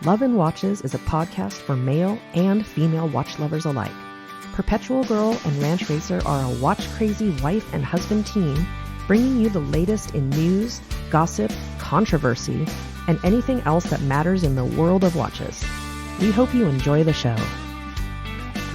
Love and Watches is a podcast for male and female watch lovers alike. Perpetual Girl and Ranch Racer are a watch-crazy wife and husband team bringing you the latest in news, gossip, controversy, and anything else that matters in the world of watches. We hope you enjoy the show.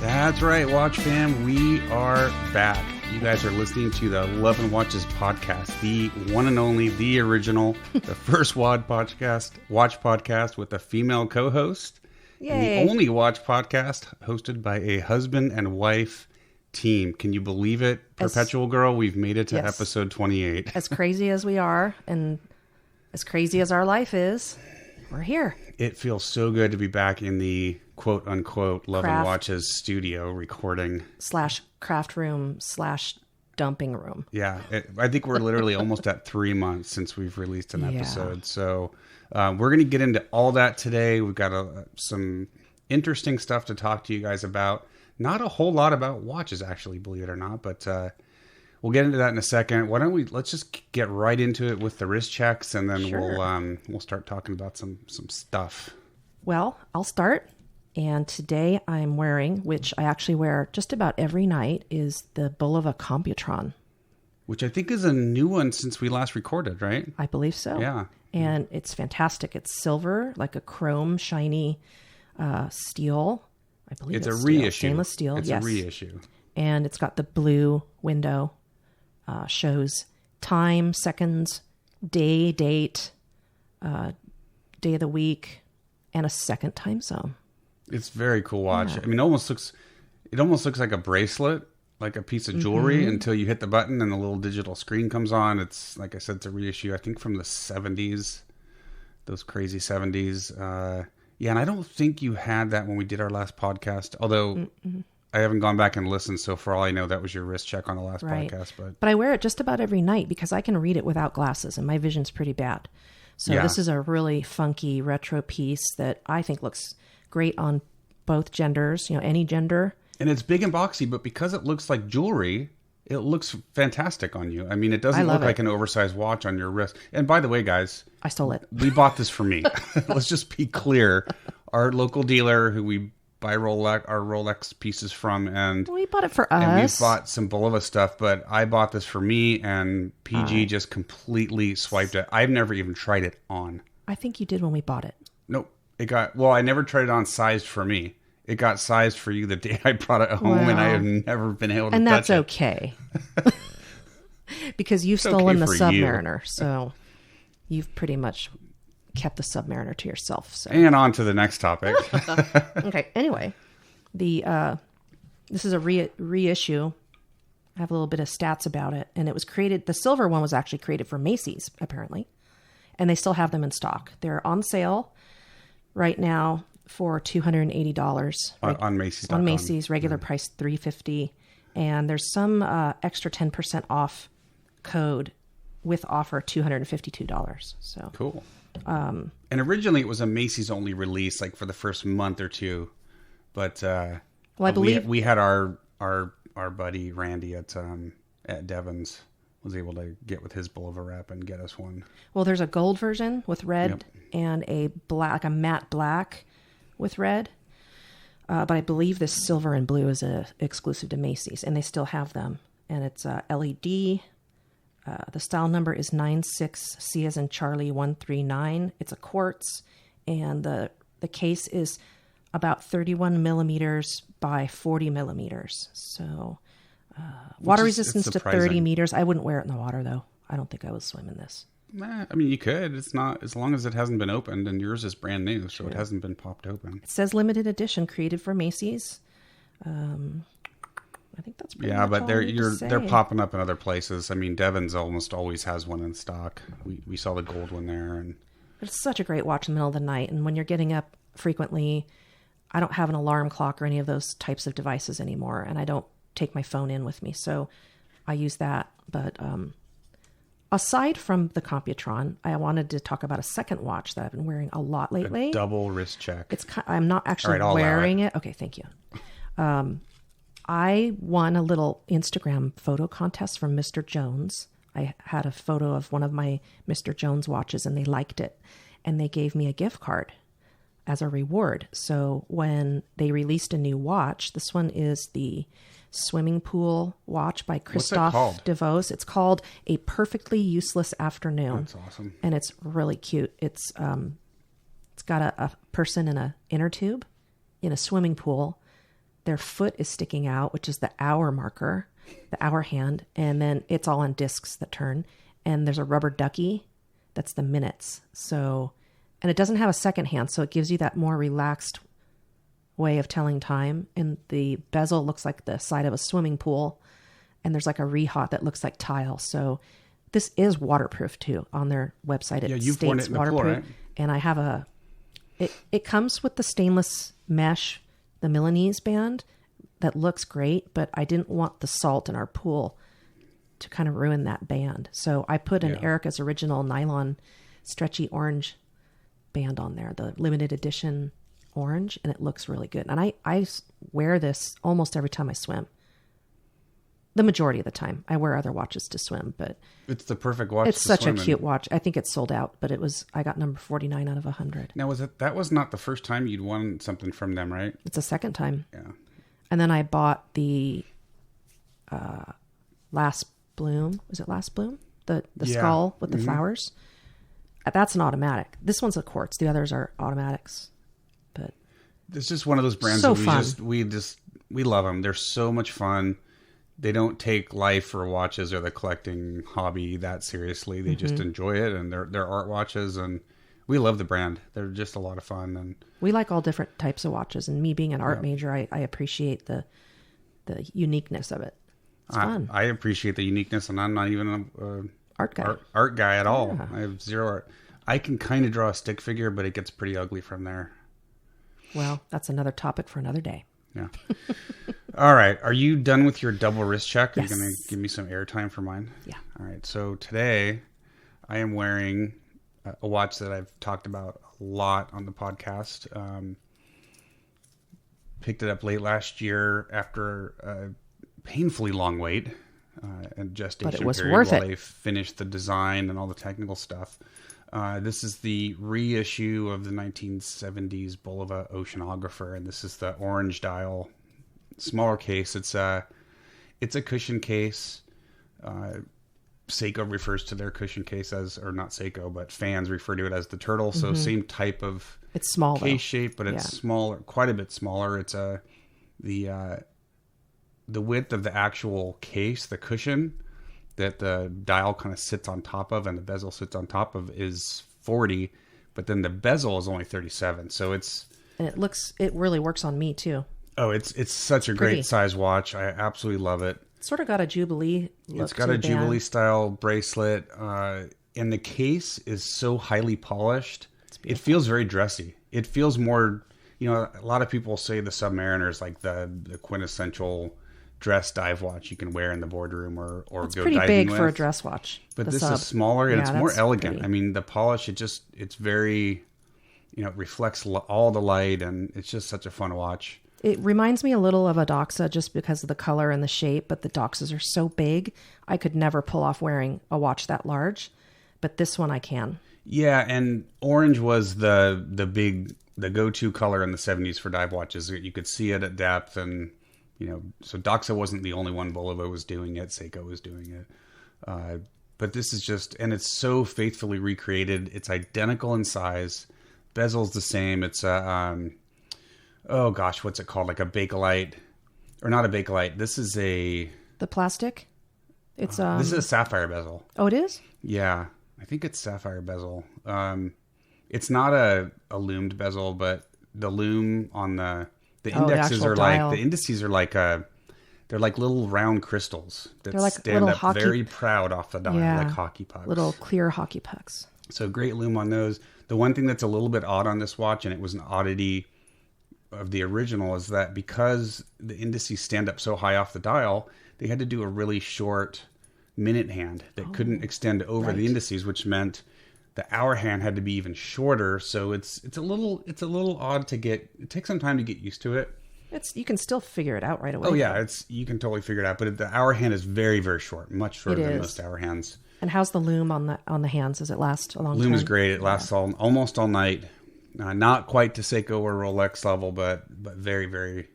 That's right, Watch Fam. We are back. You guys are listening to the Love and Watches podcast, the one and only, the original, the first watch podcast with a female co-host. Yay. And the only watch podcast hosted by a husband and wife team. Can you believe it? Perpetual Girl, we've made it to episode 28. As crazy as we are, and as crazy as our life is, we're here. It feels so good to be back in the quote-unquote Love and Watches studio recording. / craft room / dumping room. Yeah, I think we're literally almost at 3 months since we've released an episode. So we're going to get into all that today. We've got some interesting stuff to talk to you guys about. Not a whole lot about watches, actually, believe it or not, but we'll get into that in a second. Why don't let's just get right into it with the wrist checks, and then we'll start talking about some stuff. Well, I'll start. And today I'm wearing, which I actually wear just about every night, is the Bulova Computron. Which I think is a new one since we last recorded, right? I believe so. Yeah. And it's fantastic. It's silver, like a chrome, shiny steel. I believe it's a reissue. Stainless steel, It's a reissue. And it's got the blue window, shows time, seconds, day, date, day of the week, and a second time zone. It's a very cool watch. Yeah. I mean, it almost looks like a bracelet, like a piece of jewelry, until you hit the button and the little digital screen comes on. It's, like I said, it's a reissue, I think, from the 70s, those crazy 70s. Yeah, and I don't think you had that when we did our last podcast, although I haven't gone back and listened, so for all I know, that was your wrist check on the last podcast. But I wear it just about every night because I can read it without glasses, and my vision's pretty bad. So This is a really funky retro piece that I think looks great on both genders, any gender. And it's big and boxy, but because it looks like jewelry, it looks fantastic on you. I mean, it doesn't look like an oversized watch on your wrist. And by the way, guys, I stole it. We bought this for me. Let's just be clear. Our local dealer who we buy our Rolex pieces from, and we bought it for us. And we bought some Bulova stuff, but I bought this for me, and PG just completely swiped it. I've never even tried it on. I think you did when we bought it. Nope. I never tried it on sized for me. It got sized for you the day I brought it home, and I have never been able to touch it. And that's okay. Because you've stolen the Submariner, so you've pretty much kept the Submariner to yourself. So. And on to the next topic. Okay, anyway. This is a reissue. I have a little bit of stats about it. And it was created, the silver one was actually created for Macy's, apparently. And they still have them in stock. They're on sale right now for $280 on Macy's.com. On Macy's, regular price $350, and there's some extra 10% off code with offer $252. So cool. And originally it was a Macy's only release, like for the first month or two, but I believe we had our buddy Randy at Devon's was able to get with his Bulova wrap and get us one. Well, there's a gold version with red and a black, a matte black with red. But I believe this silver and blue is exclusive to Macy's, and they still have them. And it's LED. The style number is 96C as in Charlie 139. It's a quartz, and the case is about 31 millimeters by 40 millimeters. So water resistance to 30 meters. I wouldn't wear it in the water, though. I don't think I would swim in this. I mean, you could. It's not, as long as it hasn't been opened, and yours is brand new, so it hasn't been popped open. It says limited edition, created for Macy's. I think that's pretty much but all they're popping up in other places. I mean, Devon's almost always has one in stock. We saw the gold one there, and it's such a great watch in the middle of the night. And when you're getting up frequently, I don't have an alarm clock or any of those types of devices anymore, and I don't take my phone in with me, so I use that. But aside from the Computron, I wanted to talk about a second watch that I've been wearing a lot lately. A double wrist check. I'm not actually wearing it. Okay, thank you. I won a little Instagram photo contest from Mr. Jones. I had a photo of one of my Mr. Jones watches, and they liked it, and they gave me a gift card as a reward. So when they released a new watch, this one is the swimming pool watch by Christophe DeVos. It's called A Perfectly Useless Afternoon. That's awesome. And it's really cute. It's got a person in a inner tube in a swimming pool. Their foot is sticking out, which is the hour marker, the hour hand. And then it's all on discs that turn. And there's a rubber ducky. That's the minutes. So, and it doesn't have a second hand. So it gives you that more relaxed way of telling time. And the bezel looks like the side of a swimming pool. And there's like a rehaut that looks like tile. So this is waterproof too. On their website, it you've worn it in the pool, right? And I have it comes with the stainless mesh, the Milanese band that looks great, but I didn't want the salt in our pool to kind of ruin that band. So I put an Erica's original nylon stretchy orange band on there, the limited edition orange, and it looks really good. And I wear this almost every time I swim. The majority of the time. I wear other watches to swim, but it's the perfect watch. It's such a cute watch. I think it's sold out, but I got number 49 out of 100. Now, that was not the first time you'd won something from them, right? It's the second time. Yeah. And then I bought the Last Bloom. Was it Last Bloom? The skull with the flowers. That's an automatic. This one's a quartz. The others are automatics. But it's just one of those brands so that we love them. They're so much fun. They don't take life or watches or the collecting hobby that seriously. They just enjoy it, and they're art watches, and we love the brand. They're just a lot of fun, and we like all different types of watches. And me being an art major, I appreciate the uniqueness of it. It's fun. I appreciate the uniqueness, and I'm not even an art guy. Art guy at all. Yeah. I have zero art. I can kind of draw a stick figure, but it gets pretty ugly from there. Well, that's another topic for another day. Yeah. All right. Are you done with your double wrist check? Yes. Are you going to give me some airtime for mine? Yeah. All right. So today I am wearing a watch that I've talked about a lot on the podcast. Picked it up late last year after a painfully long wait and gestation but it was period worth while it. they finished the design and all the technical stuff. This is the reissue of the 1970s Bulova Oceanographer, and this is the orange dial, smaller case. It's a cushion case. Seiko refers to their cushion case as, or not Seiko, but fans refer to it as the turtle. So same type of it's small case shape, but it's smaller, quite a bit smaller. It's the width of the actual case, the cushion that the dial kind of sits on top of and the bezel sits on top of is 40, but then the bezel is only 37. So it really works on me too. Oh, it's such a great size watch. I absolutely love it. It's sort of got a Jubilee look. It's got a Jubilee style bracelet, and the case is so highly polished. It feels very dressy. It feels more, a lot of people say the Submariner is like the quintessential dress dive watch you can wear in the boardroom or go diving with. It's pretty big for a dress watch. But this is smaller and it's more elegant. Pretty. I mean, the polish, it's very, it reflects all the light, and it's just such a fun watch. It reminds me a little of a Doxa just because of the color and the shape, but the Doxas are so big, I could never pull off wearing a watch that large. But this one I can. Yeah, and orange was the go-to color in the 70s for dive watches. You could see it at depth, and so Doxa wasn't the only one. Bulova was doing it. Seiko was doing it. But this is just, and it's so faithfully recreated. It's identical in size. Bezel's the same. It's a, oh gosh, what's it called? Like a Bakelite, or not a Bakelite. This is the plastic. It's this is a sapphire bezel. Oh, it is? Yeah, I think it's sapphire bezel. It's not a loomed bezel, but the loom on the indexes are dial. Like the indices are like they're like little round crystals that like stand up very proud off the dial, like hockey pucks. Little clear hockey pucks. So great loom on those. The one thing that's a little bit odd on this watch, and it was an oddity of the original, is that because the indices stand up so high off the dial, they had to do a really short minute hand that couldn't extend over the indices, which meant the hour hand had to be even shorter. So it's a little odd to get. It takes some time to get used to it. You can still figure it out right away. Oh yeah, you can totally figure it out. But the hour hand is very, very short, much shorter than most hour hands. And how's the loom on the hands? Does it last a long time? Loom is great. It lasts almost all night. Not quite to Seiko or Rolex level, but very, very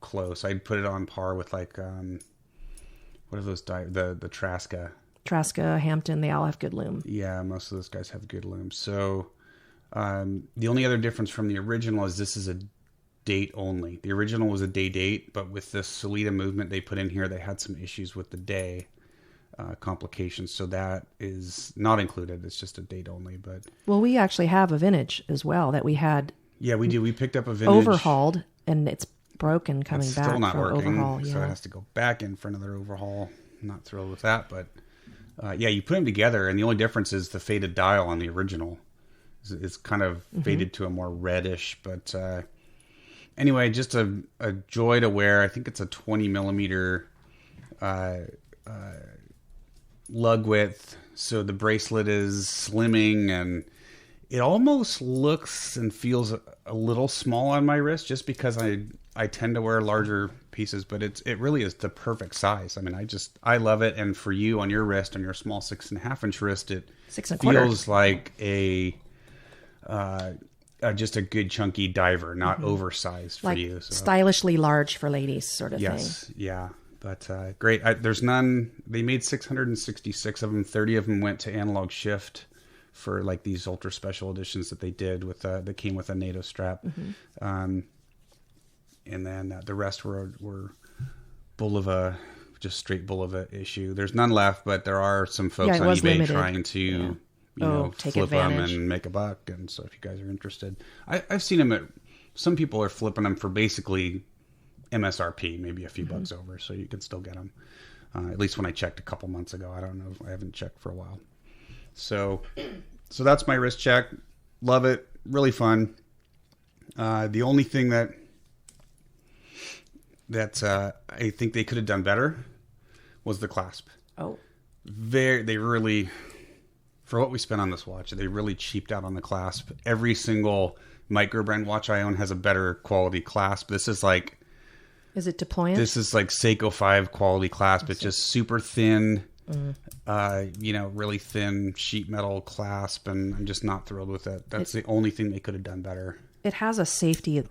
close. I'd put it on par with like, what are those the Traska? Traska, Hampton, they all have good loom. Yeah, most of those guys have good looms. So the only other difference from the original is this is a date only. The original was a day date, but with this Solita movement they put in here, they had some issues with the day complications. So that is not included. It's just a date only. But well, we actually have a vintage as well that we had. Yeah, we do. We picked up a vintage. Overhauled, and it's broken coming back still not from working, overhaul. Yeah. So it has to go back in for another overhaul. I'm not thrilled with that, but yeah, you put them together, and the only difference is the faded dial on the original. It's kind of faded to a more reddish, but anyway, just a joy to wear. I think it's a 20 millimeter lug width, so the bracelet is slimming, and it almost looks and feels a little small on my wrist, just because I tend to wear larger pieces, but it really is the perfect size. I mean, I love it, and for you on your wrist, on your small 6.5 inch wrist, it feels like just a good chunky diver, not oversized for like you. So. Stylishly large for ladies, sort of thing. Yes, yeah. But great. There's none. They made 666 of them. 30 of them went to Analog Shift for like these ultra special editions that they did with that came with a NATO strap. And then the rest were Bulova, just straight Bulova issue. There's none left, but there are some folks on eBay limited. Trying to you know take flip advantage. them and make a buck. And so if you guys are interested, I've seen them at. Some people are flipping them for basically MSRP, maybe a few bucks over, so you can still get them. At least when I checked a couple months ago. I don't know. I haven't checked for a while. So that's my wrist check. Love it. Really fun. The only thing that I think they could have done better was the clasp. Oh. They really, for what we spent on this watch, they really cheaped out on the clasp. Every single micro brand watch I own has a better quality clasp. This is like... Is it deployant? This is like Seiko 5 quality clasp. It's just super thin, really thin sheet metal clasp, and I'm just not thrilled with it. That's the only thing they could have done better. It has a safety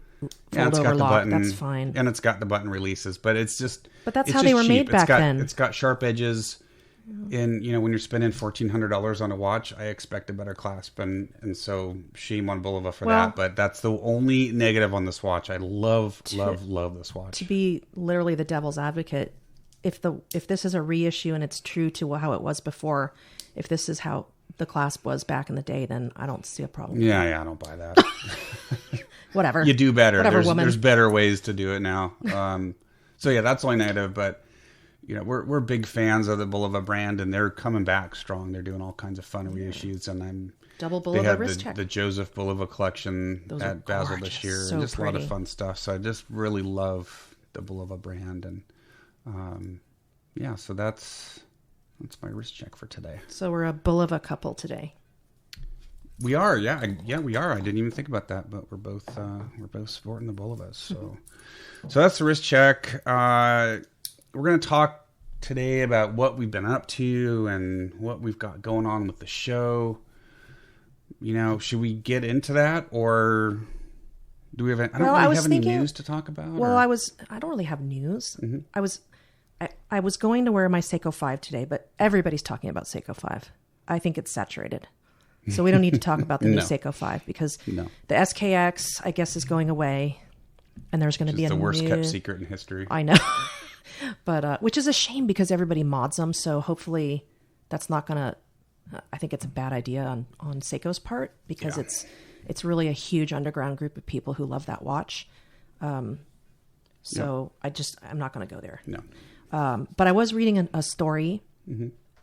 fold-over lock. That's fine. And it's got the button releases, but it's just... But that's how they were made back then. It's got sharp edges. And, when you're spending $1,400 on a watch, I expect a better clasp. And so shame on Bulova for that. But that's the only negative on this watch. I love this watch. To be literally the devil's advocate, if this is a reissue and it's true to how it was before, if this is how the clasp was back in the day, then I don't see a problem. Yeah, I don't buy that. Whatever. You do better. Whatever, woman. There's better ways to do it now. So yeah, that's only negative, but... we're big fans of the Bulova brand, and they're coming back strong. They're doing all kinds of fun reissues, and double Bulova wrist check. The Joseph Bulova collection at Basel this year, so and just pretty. a lot of fun stuff. So I just really love the Bulova brand, and so that's my wrist check for today. So we're a Bulova couple today. We are, we are. I didn't even think about that, but we're both sporting the Bulovas. So that's the wrist check. We're going to talk today about what we've been up to and what we've got going on with the show. Should we get into that, or do we have? I don't really have any news to talk about. Well, I don't really have news. I was going to wear my Seiko 5 today, but everybody's talking about Seiko 5. I think it's saturated. So we don't need to talk about the new Seiko 5 because the SKX, I guess, is going away, and there's going to be the worst kept secret in history. I know. But which is a shame because everybody mods them, so hopefully that's not gonna. I think it's a bad idea on Seiko's part because it's really a huge underground group of people who love that watch. I'm not gonna go there. No. But I was reading a story.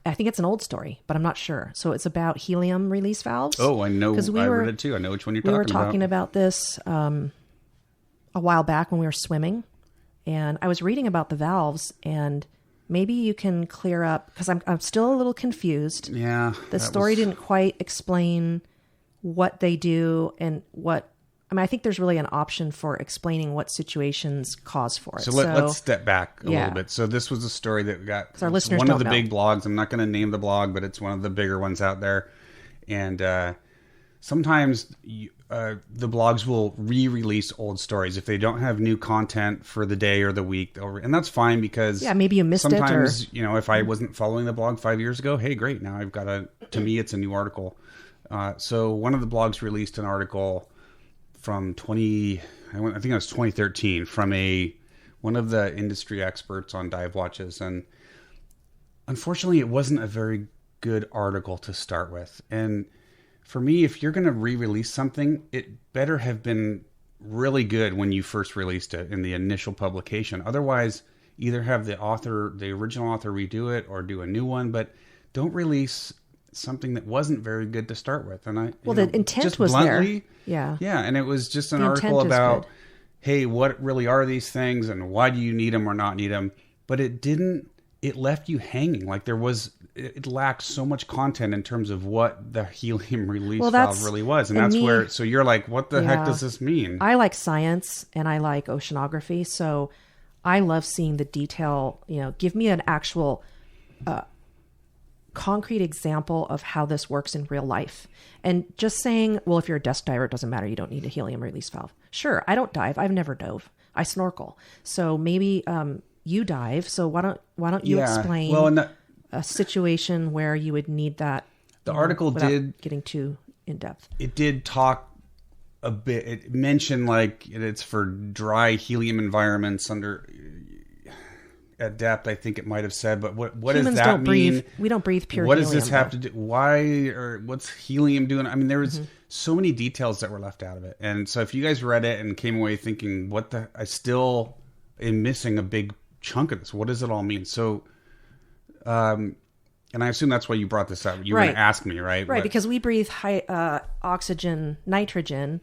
I think it's an old story, but I'm not sure. So it's about helium release valves. Oh, I know. I read it too. I know which one you're talking about. We were talking about this a while back when we were swimming. And I was reading about the valves, and maybe you can clear up, because I'm still a little confused. Yeah. The story didn't quite explain what they do and what... I think there's really an option for explaining what situations cause for it. So let's step back a little bit. So this was a story that got... Our listeners one of the big blogs. I'm not going to name the blog, but it's one of the bigger ones out there. And sometimes the blogs will re-release old stories if they don't have new content for the day or the week, and that's fine because maybe you missed sometimes, it. If I wasn't following the blog 5 years ago, hey, great, now I've got to me, it's a new article. So one of the blogs released an article from I think it was 2013 from one of the industry experts on dive watches, and unfortunately, it wasn't a very good article to start with. And for me, if you're going to re-release something, it better have been really good when you first released it in the initial publication. Otherwise, either have the original author redo it or do a new one, but don't release something that wasn't very good to start with. And the intent was bluntly, there. Yeah. And it was just an article about, hey, what really are these things and why do you need them or not need them? But it left you hanging. Like it lacked so much content in terms of what the helium release valve really was. And that's where, so you're like, what the heck does this mean? I like science and I like oceanography. So I love seeing the detail, give me an actual concrete example of how this works in real life. And just saying, well, if you're a desk diver, it doesn't matter. You don't need a helium release valve. Sure. I don't dive. I've never dove. I snorkel. So maybe, you dive. So why don't you explain a situation where you would need that? The article did getting too in depth. It did talk a bit. It mentioned like it's for dry helium environments at depth. I think it might have said, but what does that mean? We don't breathe pure. What helium, does this have to do? Why or what's helium doing? I mean, there was so many details that were left out of it. And so if you guys read it and came away thinking, I still am missing a big chunk of this. What does it all mean? So, and I assume that's why you brought this up. You were going to ask me, right? Right, because we breathe high oxygen, nitrogen,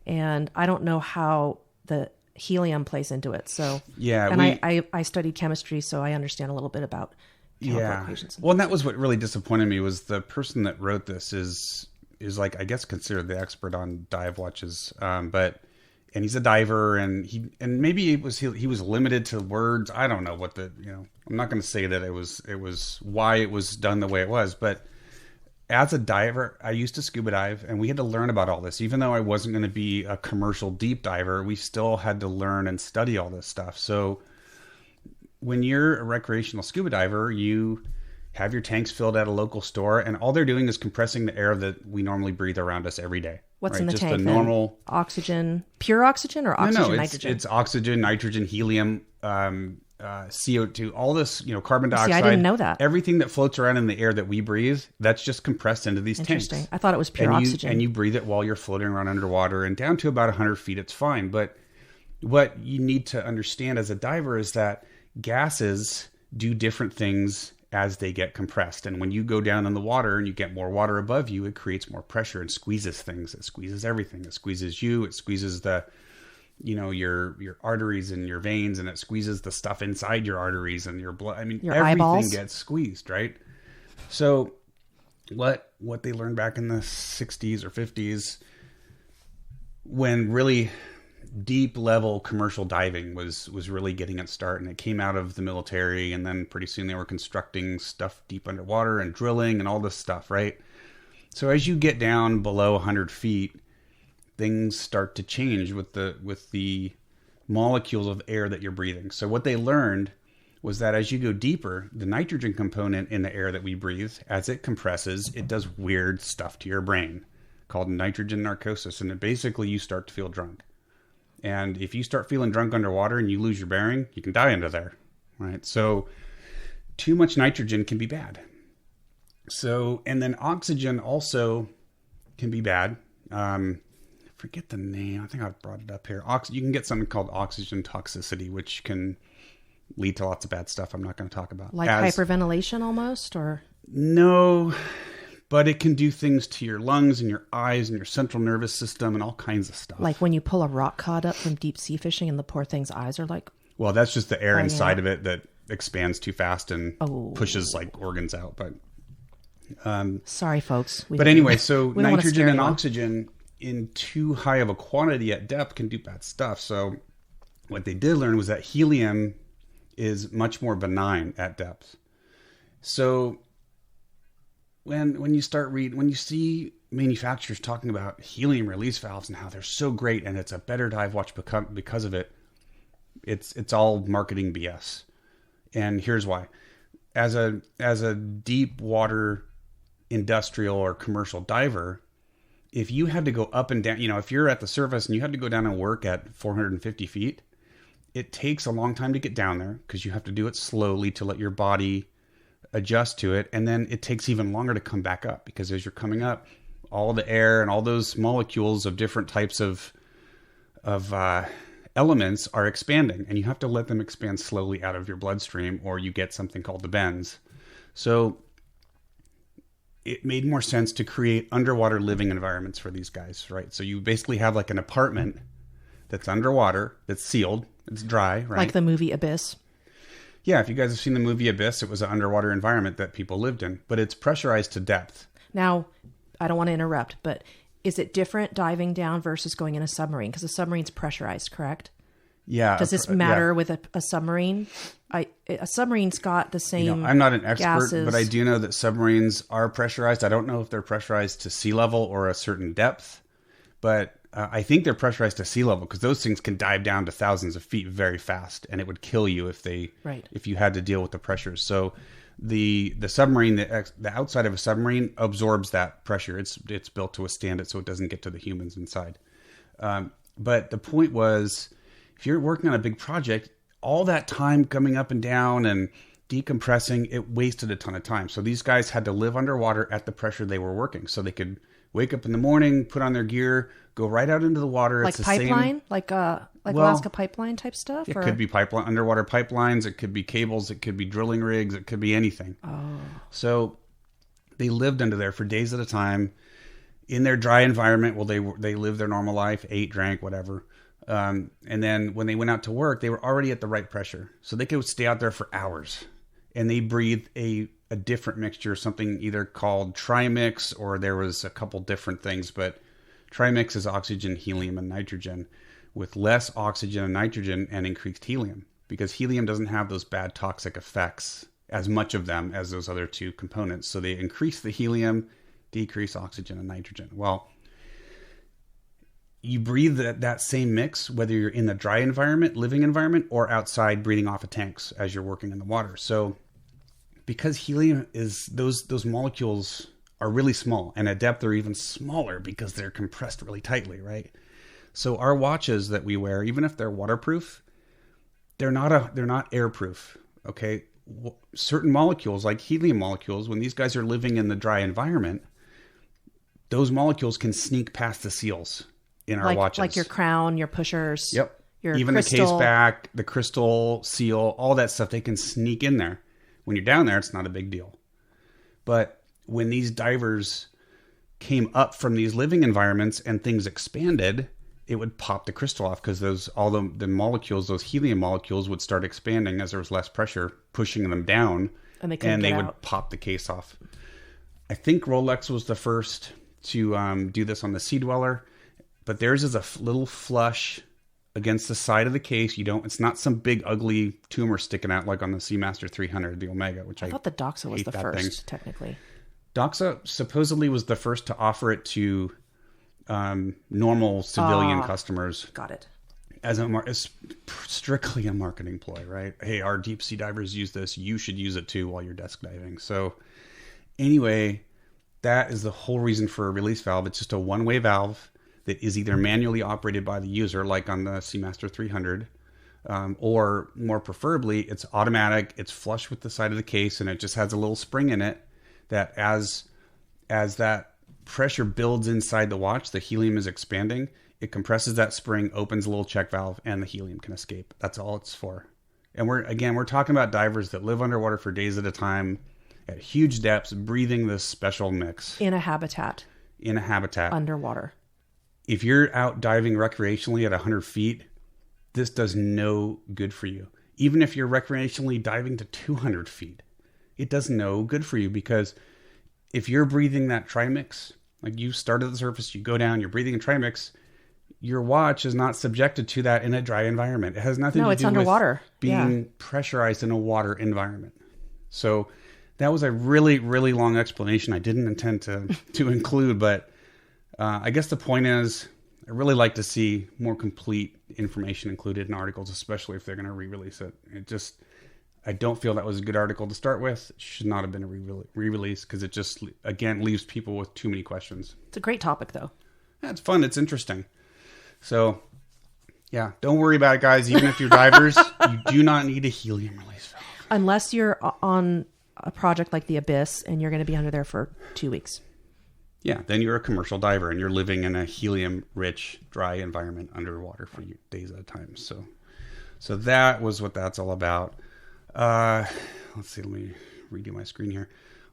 and I don't know how the helium plays into it. So yeah, and I studied chemistry, so I understand a little bit about chemical equations. Well, and that was what really disappointed me was the person that wrote this is like, I guess, considered the expert on dive watches, and he's a diver, and maybe he was limited to words. I don't know what I'm not going to say that it was why it was done the way it was, but as a diver, I used to scuba dive, and we had to learn about all this. Even though I wasn't going to be a commercial deep diver, we still had to learn and study all this stuff. So when you're a recreational scuba diver, you have your tanks filled at a local store, and all they're doing is compressing the air that we normally breathe around us every day. What's in the just tank? A normal oxygen, pure oxygen, or oxygen, nitrogen? It's oxygen, nitrogen, helium, CO2, all this, carbon dioxide. See, I didn't know that. Everything that floats around in the air that we breathe, that's just compressed into these tanks. Interesting. I thought it was pure oxygen. And you breathe it while you're floating around underwater, and down to about 100 feet, it's fine. But what you need to understand as a diver is that gases do different things as they get compressed. And when you go down in the water and you get more water above you, it creates more pressure and squeezes things. It squeezes everything. It squeezes you. It squeezes your arteries and your veins, and it squeezes the stuff inside your arteries and your blood. I mean, your everything eyeballs gets squeezed, right? So what they learned back in the 60s or 50s, when really deep level commercial diving was really getting its start, and it came out of the military, and then pretty soon they were constructing stuff deep underwater and drilling and all this stuff, right? So as you get down below 100 feet, things start to change with the molecules of air that you're breathing. So what they learned was that as you go deeper, the nitrogen component in the air that we breathe, as it compresses, it does weird stuff to your brain called nitrogen narcosis, and basically you start to feel drunk. And if you start feeling drunk underwater and you lose your bearing, you can die under there, right? So too much nitrogen can be bad. So, and then oxygen also can be bad. Forget the name. I think I've brought it up here. You can get something called oxygen toxicity, which can lead to lots of bad stuff I'm not going to talk about. Like hyperventilation almost, or? No, but it can do things to your lungs and your eyes and your central nervous system and all kinds of stuff. Like when you pull a rock cod up from deep sea fishing and the poor thing's eyes are like... Well, that's just the air inside of it that expands too fast and pushes like organs out. But sorry, folks. But anyway, so nitrogen and oxygen in too high of a quantity at depth can do bad stuff. So what they did learn was that helium is much more benign at depth. So when you start when you see manufacturers talking about helium release valves and how they're so great and it's a better dive watch because of it, it's all marketing BS. And here's why. As a deep water industrial or commercial diver, if you had to go up and down, if you're at the surface and you had to go down and work at 450 feet, it takes a long time to get down there because you have to do it slowly to let your body adjust to it. And then it takes even longer to come back up because as you're coming up, all the air and all those molecules of different types of elements are expanding, and you have to let them expand slowly out of your bloodstream or you get something called the bends. So it made more sense to create underwater living environments for these guys, right? So you basically have like an apartment that's underwater, that's sealed, it's dry, right? Like the movie Abyss. Yeah, if you guys have seen the movie Abyss, it was an underwater environment that people lived in, but it's pressurized to depth. Now, I don't want to interrupt, but is it different diving down versus going in a submarine? Because a submarine's pressurized, correct? Yeah. Does this matter with a submarine? A submarine's got the same I'm not an expert, gases. But I do know that submarines are pressurized. I don't know if they're pressurized to sea level or a certain depth, but I think they're pressurized to sea level because those things can dive down to thousands of feet very fast, and it would kill you if you had to deal with the pressures. So the submarine, the outside of a submarine absorbs that pressure. It's built to withstand it, so it doesn't get to the humans inside. But the point was, if you're working on a big project, all that time coming up and down and decompressing, it wasted a ton of time. So these guys had to live underwater at the pressure they were working. So they could wake up in the morning, put on their gear, go right out into the water. Like it's the pipeline? same, like Alaska pipeline type stuff? It could be underwater pipelines. It could be cables. It could be drilling rigs. It could be anything. Oh. So they lived under there for days at a time in their dry environment. Well, they lived their normal life, ate, drank, whatever. And then when they went out to work, they were already at the right pressure. So they could stay out there for hours. And they breathed a different mixture, something either called trimix, or there was a couple different things. But trimix is oxygen, helium, and nitrogen, with less oxygen and nitrogen and increased helium. Because helium doesn't have those bad toxic effects, as much of them as those other two components. So they increase the helium, decrease oxygen and nitrogen. Well, you breathe that same mix, whether you're in the dry environment, living environment, or outside breathing off of tanks as you're working in the water. So because helium is, those molecules are really small, and at depth they're even smaller because they're compressed really tightly, right? So our watches that we wear, even if they're waterproof, they're not airproof, okay? Certain molecules, like helium molecules, when these guys are living in the dry environment, those molecules can sneak past the seals in our watches. Like your crown, your pushers. Yep. Your even crystal. The case back, the crystal, seal, all that stuff, they can sneak in there. When you're down there, it's not a big deal. But when these divers came up from these living environments and things expanded, it would pop the crystal off because all the molecules, those helium molecules, would start expanding as there was less pressure pushing them down, and they would pop the case off. I think Rolex was the first to do this on the Sea Dweller, but theirs is a little flush against the side of the case. It's not some big ugly tumor sticking out like on the Seamaster 300, the Omega, which I thought the Doxa was the first, technically. Doxa supposedly was the first to offer it to normal civilian customers. Got it. As strictly a marketing ploy, right? Hey, our deep sea divers use this. You should use it too while you're desk diving. So anyway, that is the whole reason for a release valve. It's just a one-way valve that is either manually operated by the user, like on the Seamaster 300, or more preferably, it's automatic. It's flush with the side of the case, and it just has a little spring in it that as that pressure builds inside the watch, the helium is expanding. It compresses that spring, opens a little check valve, and the helium can escape. That's all it's for. And we're talking about divers that live underwater for days at a time at huge depths, breathing this special mix. In a habitat. Underwater. If you're out diving recreationally at 100 feet, this does no good for you. Even if you're recreationally diving to 200 feet, it does no good for you, because if you're breathing that trimix, like you start at the surface, you go down, you're breathing a trimix, your watch is not subjected to that in a dry environment. It has nothing to do underwater. With being pressurized in a water environment. So that was a really, really long explanation I didn't intend to include, but I guess the point is, I really like to see more complete information included in articles, especially if they're going to re-release it. I don't feel that was a good article to start with. It should not have been a re-release because it just, again, leaves people with too many questions. It's a great topic, though. Yeah, it's fun. It's interesting. So, yeah, don't worry about it, guys. Even if you're divers, you do not need a helium release valve. Unless you're on a project like the Abyss and you're going to be under there for 2 weeks. Yeah, then you're a commercial diver and you're living in a helium-rich, dry environment underwater for days at a time. So that was what that's all about. Let's see. Let me redo my screen here.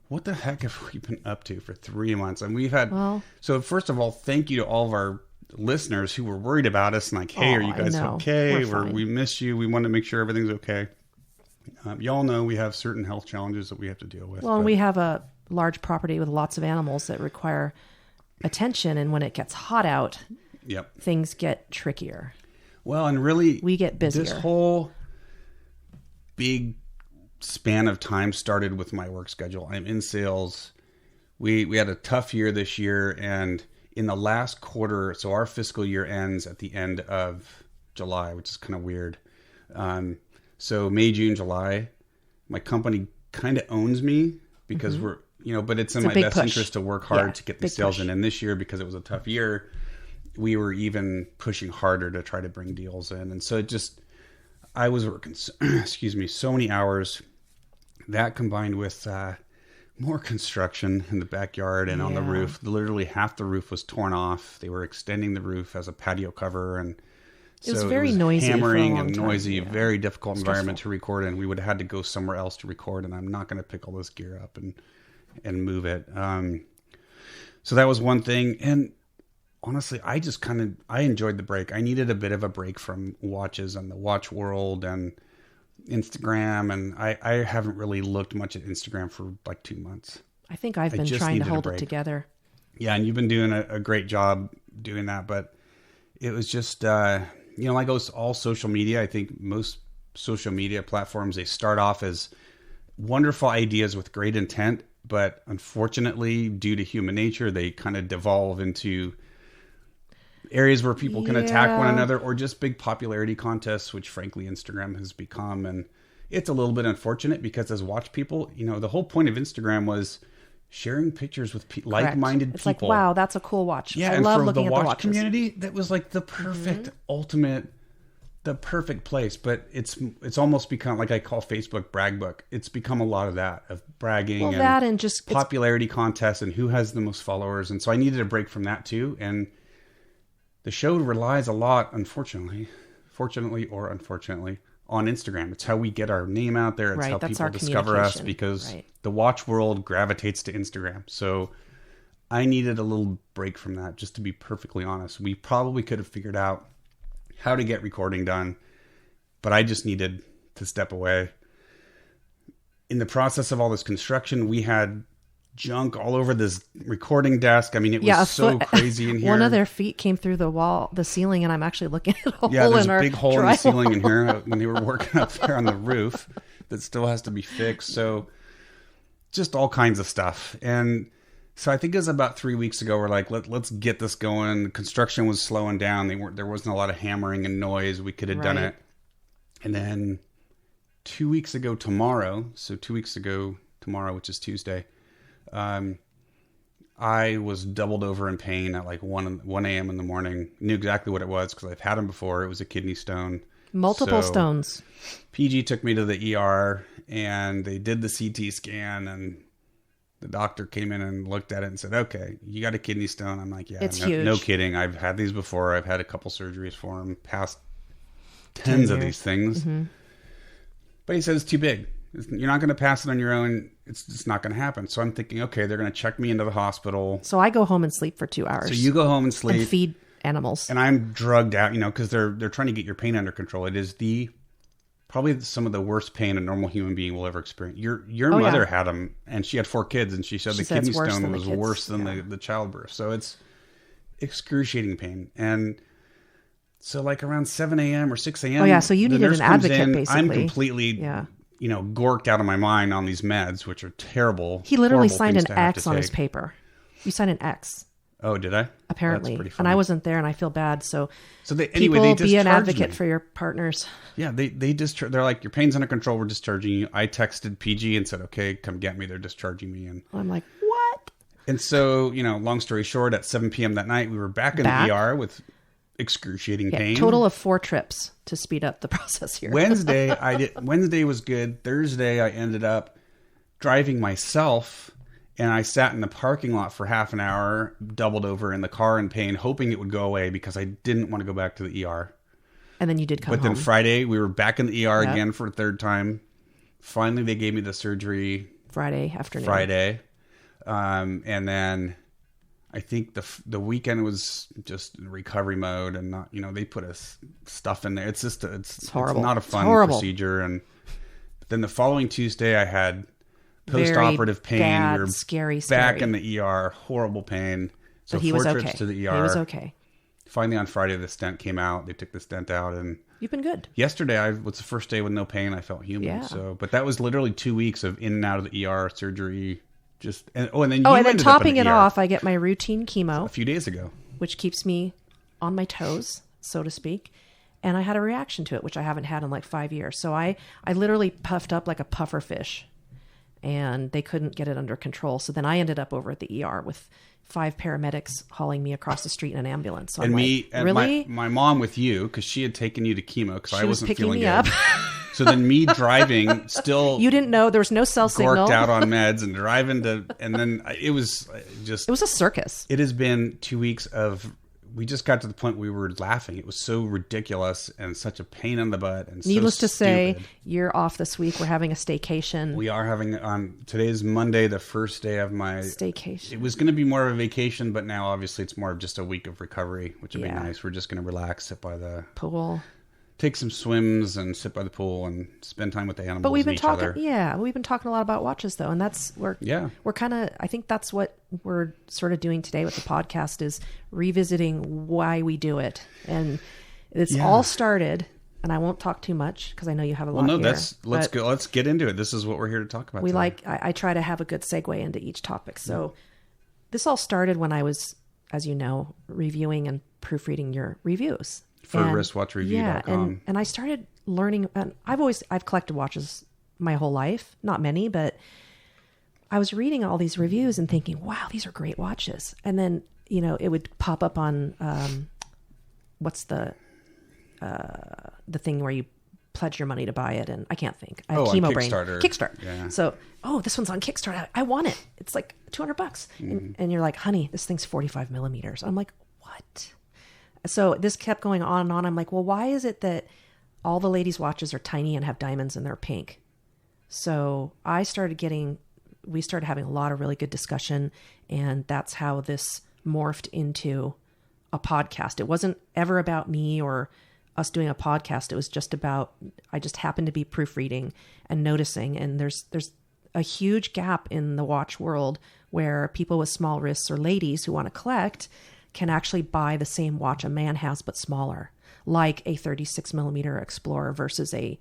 What the heck have we been up to for 3 months? And we've had. So first of all, thank you to all of our listeners who were worried about us and like, hey, are you guys okay? We miss you. We want to make sure everything's okay. Y'all know we have certain health challenges that we have to deal with. Well, and we have a large property with lots of animals that require attention, and when it gets hot out, things get trickier. Well, and really, we get busier. This whole big span of time started with my work schedule. I'm in sales. We had a tough year this year, and in the last quarter, so our fiscal year ends at the end of July, which is kind of weird. So May, June, July, my company kind of owns me because we're, but it's in my best interest to work hard to get the sales in. And this year, because it was a tough year, we were even pushing harder to try to bring deals in. And so I was working, so many hours. That combined with more construction in the backyard and on the roof. Literally half the roof was torn off. They were extending the roof as a patio cover, and it was very noisy, hammering and noisy, very difficult environment to record in. We would have had to go somewhere else to record, and I'm not going to pick all this gear up and move it. So that was one thing. And honestly, I enjoyed the break. I needed a bit of a break from watches and the watch world and Instagram. And I haven't really looked much at Instagram for like 2 months. I think I've been trying to hold it together. Yeah. And you've been doing a great job doing that, but it was just, like all social media, I think most social media platforms, they start off as wonderful ideas with great intent, but unfortunately, due to human nature, they kind of devolve into areas where people can attack one another, or just big popularity contests, which frankly Instagram has become. And it's a little bit unfortunate because as watch people, the whole point of Instagram was sharing pictures with like-minded people. It's like, wow, that's a cool watch. Yeah, I and love for looking the at watch the watches. community, that was like the perfect, ultimate, the perfect place. But it's almost become, like I call Facebook brag book. It's become a lot of that, of bragging and just popularity contests and who has the most followers. And so I needed a break from that too. And the show relies a lot, fortunately or unfortunately, on Instagram. It's how we get our name out there. It's how people discover us, because the watch world gravitates to Instagram. So I needed a little break from that, just to be perfectly honest. We probably could have figured out how to get recording done, but I just needed to step away. In the process of all this construction, we had junk all over this recording desk. I mean, it was so crazy in here. One of their feet came through the ceiling, and I'm actually looking at a hole in our there's a big hole in the ceiling in here when they were working up there on the roof that still has to be fixed. So just all kinds of stuff. And so I think it was about 3 weeks ago, we're like, let's get this going. Construction was slowing down. There wasn't a lot of hammering and noise. We could have done it. And then 2 weeks ago tomorrow, which is Tuesday, I was doubled over in pain at like 1 a.m. in the morning. Knew exactly what it was because I've had them before. It was a kidney stone. Multiple stones. PG took me to the ER and they did the CT scan, and the doctor came in and looked at it and said, okay, you got a kidney stone. I'm like, yeah, it's huge. No kidding. I've had these before. I've had a couple surgeries for them, past tens of these things. Mm-hmm. But he said it's too big. You're not going to pass it on your own. It's just not going to happen. So I'm thinking, okay, they're going to check me into the hospital. So I go home and sleep for 2 hours. So you go home and sleep. And feed animals. And I'm drugged out, because they're trying to get your pain under control. It is probably some of the worst pain a normal human being will ever experience. Your mother had them, and she had 4 kids, and she said the kidney stone was worse than the childbirth. So it's excruciating pain. And so like around 7 a.m. or 6 a.m. Oh yeah, so you needed an advocate, basically. I'm completely... gorked out of my mind on these meds, which are terrible. He literally signed an X on his paper. You signed an X. Oh, did I? Apparently. That's pretty funny. And I wasn't there, and I feel bad. So they be discharged an advocate me. for your partners. Yeah, they're like, your pain's under control. We're discharging you. I texted PG and said, okay, come get me. They're discharging me. And I'm like, what? And so, long story short, at 7 p.m. that night, we were back in the ER with excruciating pain. Total of 4 trips to speed up the process here. Wednesday was good. Thursday, I ended up driving myself, and I sat in the parking lot for half an hour, doubled over in the car in pain, hoping it would go away because I didn't want to go back to the ER. And then you did come home. But then Friday, we were back in the ER again for a third time. Finally, they gave me the surgery Friday afternoon. And then I think the weekend was just recovery mode, and not, they put stuff in there. It's just it's horrible. It's not a fun procedure. And then the following Tuesday, I had post-operative pain. Bad, we were scary. Back in the ER, horrible pain. So but he 4 was trips okay. to the ER. He was okay. Finally, on Friday, the stent came out. They took the stent out, and you've been good. Yesterday, was the first day with no pain. I felt human. Yeah. But that was literally 2 weeks of in and out of the ER surgery. And then topping it off, I get my routine chemo a few days ago, which keeps me on my toes, so to speak. And I had a reaction to it, which I haven't had in like 5 years. So I literally puffed up like a puffer fish, and they couldn't get it under control. So then I ended up over at the ER with 5 paramedics hauling me across the street in an ambulance. So and I'm me like, and really? my mom with you, because she had taken you to chemo because I wasn't feeling good. Up. So then me driving still. You didn't know there was no cell signal. Gorked out on meds and driving and then it was just. It was a circus. It has been 2 weeks of. We just got to the point where we were laughing. It was so ridiculous and such a pain in the butt. And needless so to say, you're off this week. We're having a staycation. We are having today's Monday, the first day of my staycation. It was going to be more of a vacation, but now obviously it's more of just a week of recovery, which would be nice. We're just going to relax, sit by the pool, take some swims, and sit by the pool and spend time with the animals. But we've been and each talking, other. we've been talking a lot about watches though, and we're kind of. I think that's what we're sort of doing today with the podcast is revisiting why we do it, and it's all started. And I won't talk too much because I know you have a lot. Well, no, let's go. Let's get into it. This is what we're here to talk about. I try to have a good segue into each topic. So this all started when I was, as you know, reviewing and proofreading your reviews. For wristwatchreview.com. And I started learning, and I've collected watches my whole life, not many, but I was reading all these reviews and thinking, wow, these are great watches. And then, it would pop up on, what's the thing where you pledge your money to buy it, and I can't think. Chemo Brain. Kickstarter. Yeah. So, this one's on Kickstarter. I want it. It's like $200. Mm-hmm. And you're like, honey, this thing's 45 millimeters. I'm like, what? So this kept going on and on. I'm like, well, why is it that all the ladies' watches are tiny and have diamonds and they're pink? So we started having a lot of really good discussion, and that's how this morphed into a podcast. It wasn't ever about me or us doing a podcast. It was just about, I just happened to be proofreading and noticing. And there's a huge gap in the watch world where people with small wrists or ladies who want to collect can actually buy the same watch a man has, but smaller, like a 36 millimeter Explorer versus a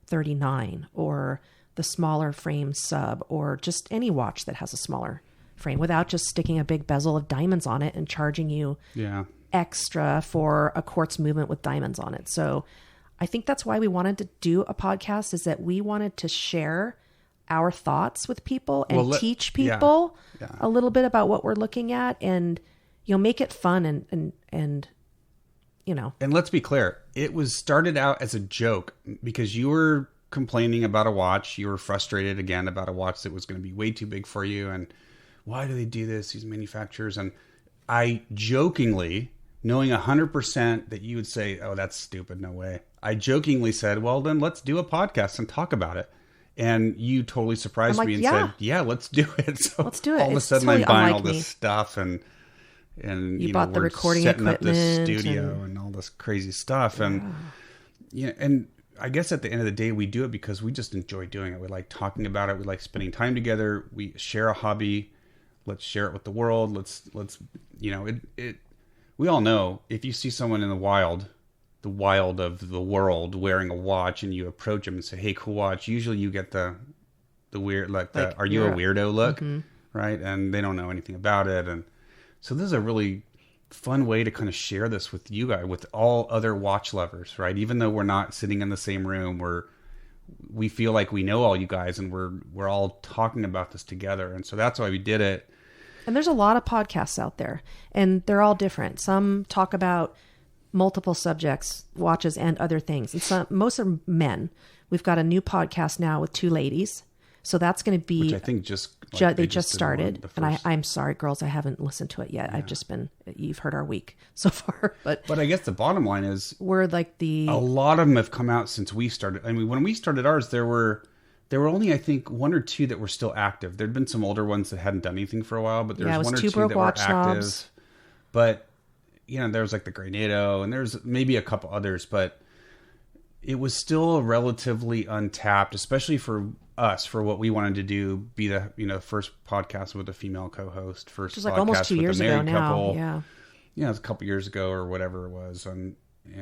39, or the smaller frame sub, or just any watch that has a smaller frame, without just sticking a big bezel of diamonds on it and charging you extra for a quartz movement with diamonds on it. So I think that's why we wanted to do a podcast, is that we wanted to share our thoughts with people and teach people a little bit about what we're looking at, and make it fun and And let's be clear, it was started out as a joke because you were complaining about a watch. You were frustrated again about a watch that was going to be way too big for you. And why do they do this, these manufacturers? And I jokingly, knowing 100% that you would say, oh, that's stupid, no way. I jokingly said, well, then let's do a podcast and talk about it. And you totally surprised me and said, yeah, let's do it. So let's do it. All of a sudden I'm buying all this stuff and you bought the recording setting equipment, up this studio and all this crazy stuff. And and I guess at the end of the day, we do it because we just enjoy doing it. We like talking about it. We like spending time together. We share a hobby. Let's share it with the world. Let's we all know if you see someone in the wild of the world wearing a watch, and you approach them and say, hey, cool watch. Usually you get the weird, are you a weirdo look? Mm-hmm. Right. And they don't know anything about it. And So this is a really fun way to kind of share this with you guys, with all other watch lovers, right? Even though we're not sitting in the same room, we feel like we know all you guys, and we're all talking about this together. And so that's why we did it. And there's a lot of podcasts out there, and they're all different. Some talk about multiple subjects, watches, and other things. And most are men. We've got a new podcast now with 2 ladies. So that's going to be... Which I think they just started. And I'm sorry, girls, I haven't listened to it yet. Yeah. I've just been... You've heard our week so far. But I guess the bottom line is... We're like the... A lot of them have come out since we started. I mean, when we started ours, there were only, I think, 1 or 2 that were still active. There'd been some older ones that hadn't done anything for a while, but there's 1 or 2 that were active. But, there was like the Grenado, and there's maybe a couple others, but it was still relatively untapped, especially for us, for what we wanted to do, be the first podcast with a female co-host, first podcast almost 2 years with a married ago couple. now. Yeah, it was a couple years ago or whatever it was. And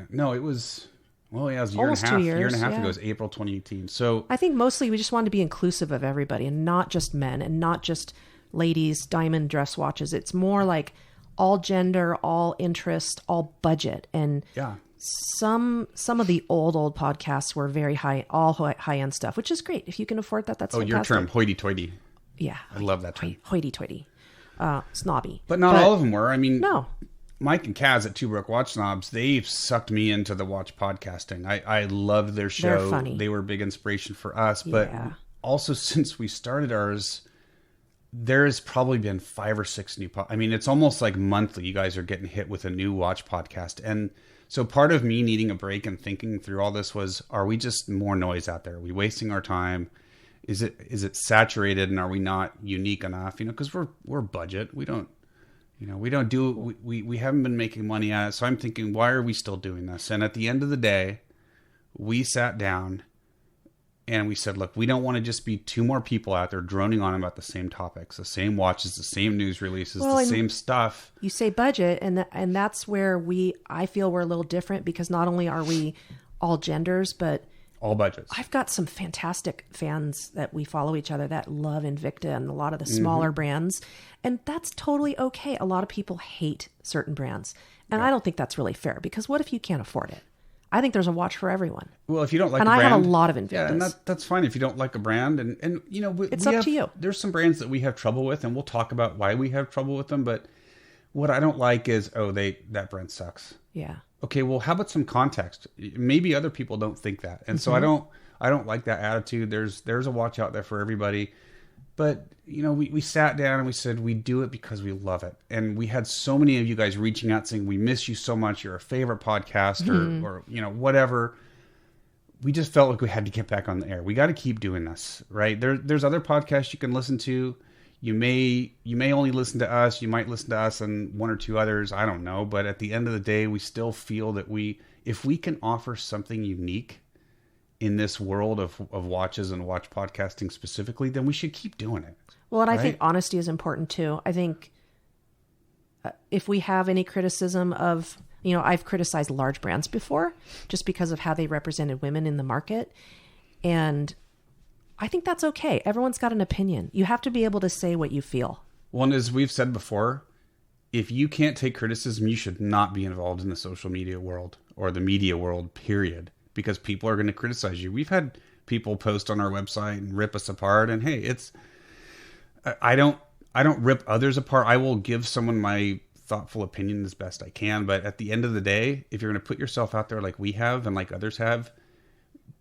no, it was... Well, yeah, it was almost 2 years. A year and a half ago. It was April 2018. So I think mostly we just wanted to be inclusive of everybody, and not just men, and not just ladies, diamond dress watches. It's more like all gender, all interest, all budget. And some of the old podcasts were very high end stuff, which is great. If you can afford that, that's fantastic. Your term, hoity-toity. Yeah. I love that term. Hoity-toity. Snobby. But not all of them were. I mean... No. Mike and Kaz at Two Broke Watch Snobs, they've sucked me into the watch podcasting. I loved their show. They're funny. They were a big inspiration for us. But also, since we started ours, there has probably been 5 or 6 new I mean, it's almost like monthly you guys are getting hit with a new watch podcast. And so part of me needing a break and thinking through all this was, are we just more noise out there? Are we wasting our time? Is it saturated, and are we not unique enough? Because we're budget. We don't... we don't do, we haven't been making money at it. So I'm thinking, why are we still doing this? And at the end of the day, we sat down and we said, look, we don't want to just be 2 more people out there droning on about the same topics, the same watches, the same news releases, the same stuff. You say budget, and that's where I feel we're a little different, because not only are we all genders, but all budgets. I've got some fantastic fans that we follow each other that love Invicta and a lot of the smaller brands. And that's totally okay. A lot of people hate certain brands. And I don't think that's really fair, because what if you can't afford it? I think there's a watch for everyone. Well, if you don't like a brand... And I have a lot of Invictas. Yeah, and that's fine if you don't like a brand. And it's up to you. There's some brands that we have trouble with, and we'll talk about why we have trouble with them. But what I don't like is, that brand sucks. Yeah. Okay, well, how about some context? Maybe other people don't think that. And so I don't like that attitude. There's a watch out there for everybody. But, we sat down and we said we do it because we love it. And we had so many of you guys reaching out saying, we miss you so much. You're a favorite podcast or whatever. We just felt like we had to get back on the air. We got to keep doing this, right? There's other podcasts you can listen to. You may only listen to us. You might listen to us and 1 or 2 others. I don't know. But at the end of the day, we still feel that if we can offer something unique in this world of watches and watch podcasting specifically, then we should keep doing it. Well, and I think honesty is important too. I think if we have any criticism of, I've criticized large brands before just because of how they represented women in the market. And I think that's okay. Everyone's got an opinion. You have to be able to say what you feel. Well, and as we've said before, if you can't take criticism, you should not be involved in the social media world or the media world, period. Because people are going to criticize you. We've had people post on our website and rip us apart. And hey, I don't rip others apart. I will give someone my thoughtful opinion as best I can. But at the end of the day, if you're going to put yourself out there like we have and like others have,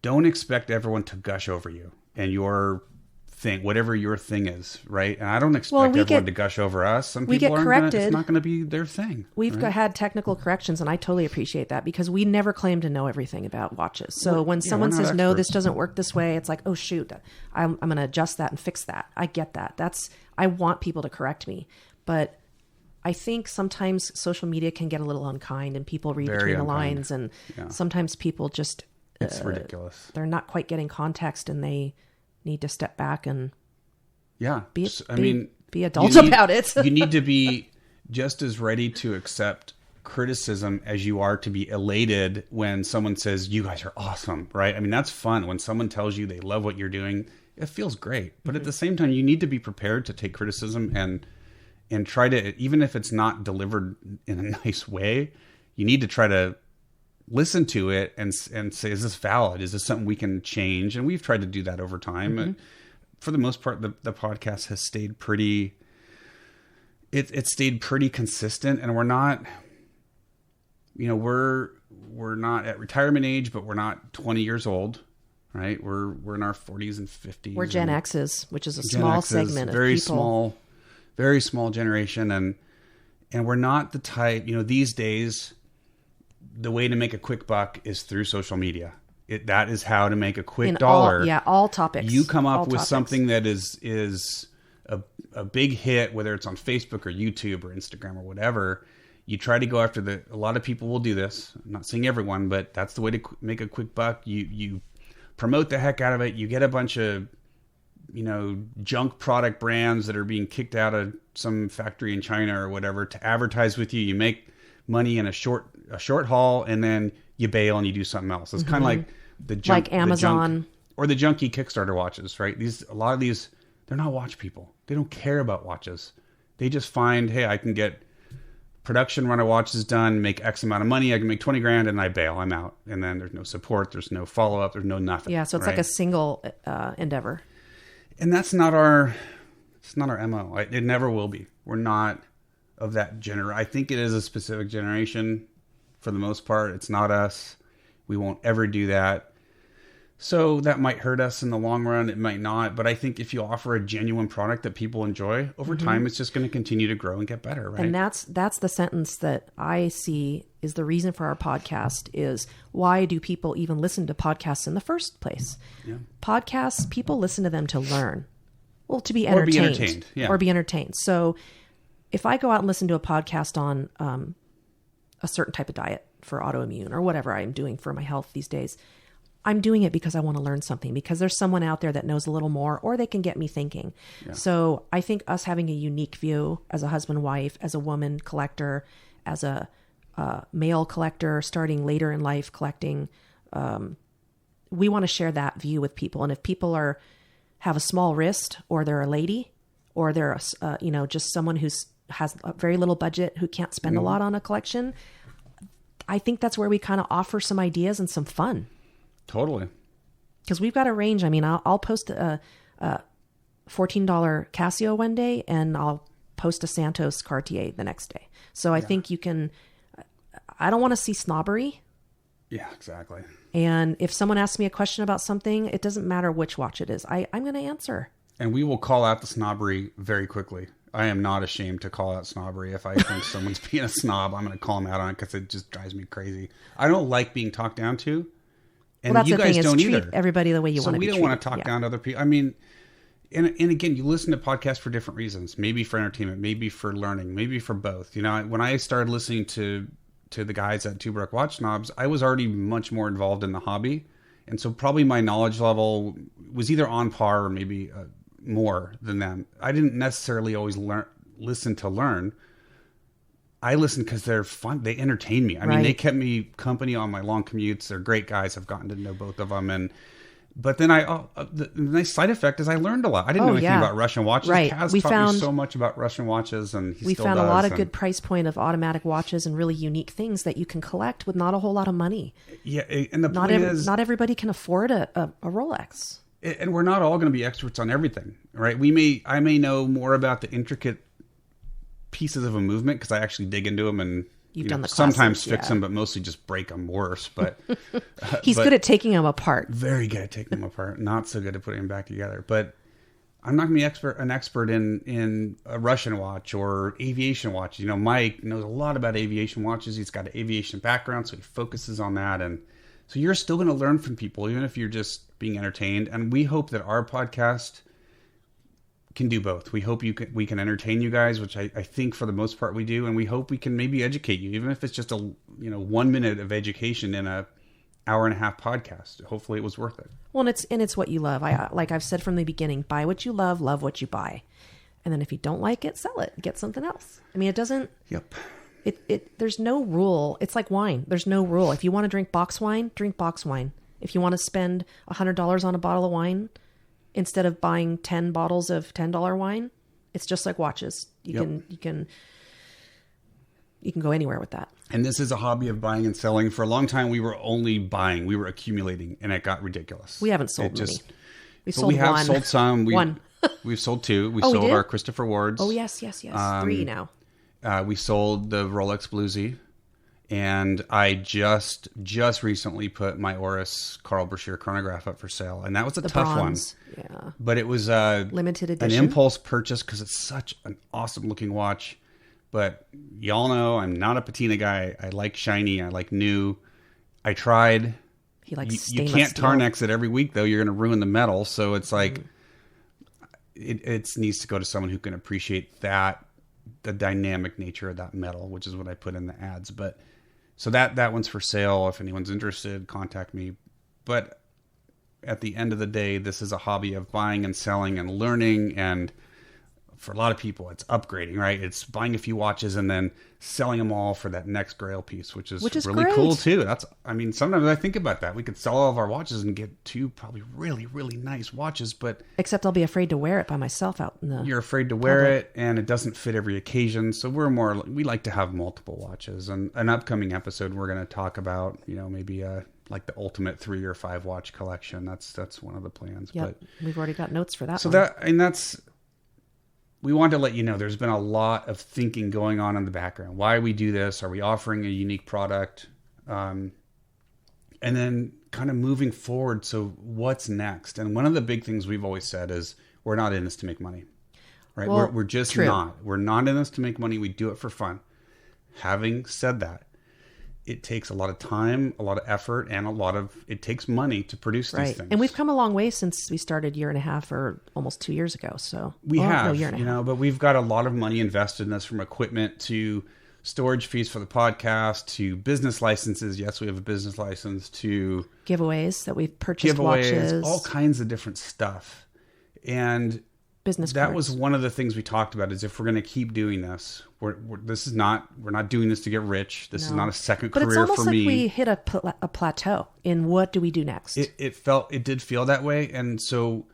don't expect everyone to gush over you and your thing, whatever your thing is, right? And I don't expect everyone to gush over us. Some people aren't corrected. It's not going to be their thing. We've had technical corrections, and I totally appreciate that, because we never claim to know everything about watches. So when someone says, no, this doesn't work this way, it's like, oh, shoot, I'm going to adjust that and fix that. I get that. I want people to correct me. But I think sometimes social media can get a little unkind, and people read between the lines, and sometimes people just... It's ridiculous. They're not quite getting context, and they need to step back and be adults about it. You need to be just as ready to accept criticism as you are to be elated when someone says, you guys are awesome, right? I mean, that's fun. When someone tells you they love what you're doing, it feels great. But at the same time, you need to be prepared to take criticism and try to, even if it's not delivered in a nice way, you need to try to listen to it and say, is this valid? Is this something we can change? And we've tried to do that over time. Mm-hmm. And for the most part, the podcast has stayed pretty, it stayed pretty consistent, and we're not, we're not at retirement age, but we're not 20 years old, right? We're in our 40s and 50s. We're Gen X's, which is a small segment of people. Very small generation. And we're not the type, these days, the way to make a quick buck is through social media. That is how to make a quick dollar. All topics. You come up with something that is a big hit, whether it's on Facebook or YouTube or Instagram or whatever. You try to go after a lot of people will do this. I'm not saying everyone, but that's the way to make a quick buck. You promote the heck out of it. You get a bunch of, junk product brands that are being kicked out of some factory in China or whatever to advertise with you. You make money in a short haul, and then you bail and you do something else. It's kind of like the junk, like Amazon or the junky Kickstarter watches, right? A lot of these, they're not watch people. They don't care about watches. They just find, hey, I can get production run of watches done, make X amount of money. I can make 20 grand and I bail. I'm out. And then there's no support. There's no follow up. There's no nothing. Yeah. So it's like a single endeavor. And that's not our MO. It never will be. We're not of that generation. I think it is a specific generation for the most part. It's not us. We won't ever do that. So that might hurt us in the long run. It might not. But I think if you offer a genuine product that people enjoy over time, it's just going to continue to grow and get better, right? And that's the sentence that I see is the reason for our podcast is why do people even listen to podcasts in the first place? Yeah. Podcasts, people listen to them to learn. Well, to be entertained. Or be entertained. Yeah. Or be entertained. So if I go out and listen to a podcast on a certain type of diet for autoimmune or whatever I'm doing for my health these days, I'm doing it because I want to learn something, because there's someone out there that knows a little more, or they can get me thinking. Yeah. So I think us having a unique view as a husband, wife, as a woman collector, as a male collector, starting later in life collecting, we want to share that view with people. And if people have a small wrist, or they're a lady, or they're just someone has a very little budget, who can't spend a lot on a collection, I think that's where we kind of offer some ideas and some fun. Totally. Because we've got a range. I mean, I'll post a $14 Casio one day, and I'll post a Santos Cartier the next day. So I think you can, I don't want to see snobbery. Yeah, exactly. And if someone asks me a question about something, it doesn't matter which watch it is. I'm going to answer. And we will call out the snobbery very quickly. I am not ashamed to call out snobbery. If I think someone's being a snob, I'm going to call them out on it because it just drives me crazy. I don't like being talked down to. And well, that's you the guys thing, don't is treat either. Everybody the way you want to be treated. So we don't want to talk down to other people. I mean, and again, you listen to podcasts for different reasons. Maybe for entertainment, maybe for learning, maybe for both. When I started listening to the guys at Two Broke Watch Snobs, I was already much more involved in the hobby. And so probably my knowledge level was either on par or maybe more than them. I didn't necessarily always listen to learn. I listen because they're fun. They entertain me. I mean, they kept me company on my long commutes. They're great guys. I've gotten to know both of them. But then the nice side effect is I learned a lot. I didn't know anything about Russian watches. Right. Kaz taught me so much about Russian watches, and he still does. We found a lot of good price point of automatic watches and really unique things that you can collect with not a whole lot of money. Yeah, and the point is, not everybody can afford a Rolex. And we're not all going to be experts on everything, right? I may know more about the intricate pieces of a movement because I actually dig into them and sometimes fix them, but mostly just break them worse. But he's good at taking them apart. Very good at taking them apart. Not so good at putting them back together. But I'm not going to be an expert in a Russian watch or aviation watches. Mike knows a lot about aviation watches. He's got an aviation background, so he focuses on that. And so you're still going to learn from people, even if you're just being entertained. And we hope that our podcast can do both. We hope we can entertain you guys, which I think for the most part we do, and we hope we can maybe educate you, even if it's just a 1 minute of education in a hour and a half podcast. Hopefully it was worth it. Well, and it's what you love. Like I've said from the beginning, buy what you love what you buy, and then if you don't like it, sell it, get something else. I mean, it doesn't. Yep. There's no rule. It's like wine. There's no rule. If you want to drink box wine, drink box wine. If you want to spend $100 on a bottle of wine, instead of buying 10 bottles of $10 wine, It's just like watches. You can go anywhere with that. And this is a hobby of buying and selling. For a long time, we were only buying. We were accumulating, and it got ridiculous. We haven't sold many. We have sold some. One. We've sold 2. We sold our Christopher Wards. Oh, yes. 3 now. We sold the Rolex Bluesy. And I just recently put my Oris Carl Brashear chronograph up for sale. And that was a tough bronze one. Yeah. But it was a limited edition. An impulse purchase because it's such an awesome looking watch. But y'all know I'm not a patina guy. I like shiny. I like new. I tried. He likes you can't Tarnex it every week, though. You're going to ruin the metal. So it's like it needs to go to someone who can appreciate that, the dynamic nature of that metal, which is what I put in the ads. But so that one's for sale. If anyone's interested, contact me. But at the end of the day, this is a hobby of buying and selling and learning. And for a lot of people, it's upgrading, right? It's buying a few watches and then selling them all for that next grail piece, which is really great. Cool too. Sometimes I think about that. We could sell all of our watches and get 2 probably really, really nice watches, but except I'll be afraid to wear it by myself out in the you're afraid to wear it, and it doesn't fit every occasion. So we like to have multiple watches. And an upcoming episode, we're going to talk about, maybe like the ultimate 3 or 5 watch collection. That's one of the plans. Yep. But we've already got notes for that. So one. We wanted to let you know there's been a lot of thinking going on in the background. Why we do this? Are we offering a unique product? And then kind of moving forward. So what's next? And one of the big things we've always said is we're not in this to make money, right? Well, we're just true. Not. We're not in this to make money. We do it for fun. Having said that, it takes a lot of time, a lot of effort, and it takes money to produce these things. And we've come a long way since we started 1.5 years or almost 2 years ago. So we have, but we've got a lot of money invested in this, from equipment to storage fees for the podcast to business licenses. Yes, we have a business license, to giveaways that we've purchased, watches, all kinds of different stuff. And business that cards. was one of the things we talked about, is if we're going to keep doing this, we're not doing this to get rich. This is not a second career for me. But it's almost like we hit a plateau in what do we do next. It did feel that way. And so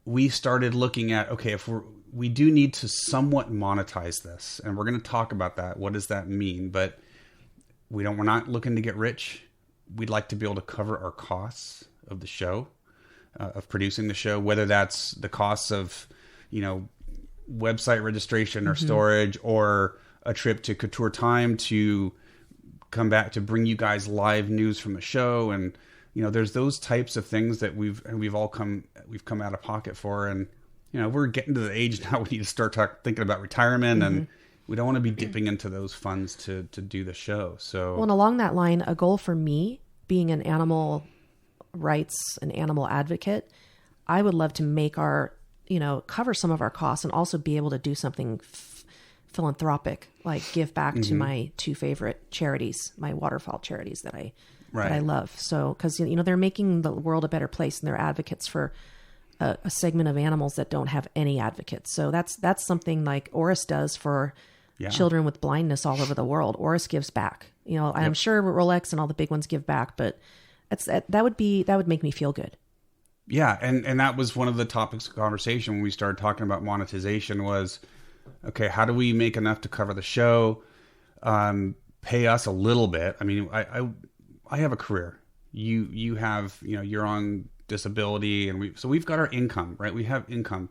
we started looking at, okay, if we do need to somewhat monetize this, and we're going to talk about that. What does that mean? But we're not looking to get rich. We'd like to be able to cover our costs of the show, of producing the show, whether that's the costs of, website registration or storage, or a trip to Couture Time to come back to bring you guys live news from the show. And, there's those types of things that we've come out of pocket for. And, we're getting to the age now we need to start thinking about retirement, and we don't want to be dipping into those funds to do the show. So, and along that line, a goal for me, being an animal rights and animal advocate, I would love to make our, cover some of our costs and also be able to do something philanthropic, like give back to my 2 favorite charities, my waterfowl charities that I love. So, because, they're making the world a better place, and they're advocates for a segment of animals that don't have any advocates. So that's something like Oris does for children with blindness all over the world. Oris gives back. I'm sure Rolex and all the big ones give back, but that would make me feel good. Yeah. And that was one of the topics of conversation when we started talking about monetization was, okay, how do we make enough to cover the show? Pay us a little bit. I mean, I have a career. You have, you're on disability, and we've got our income, right? We have income.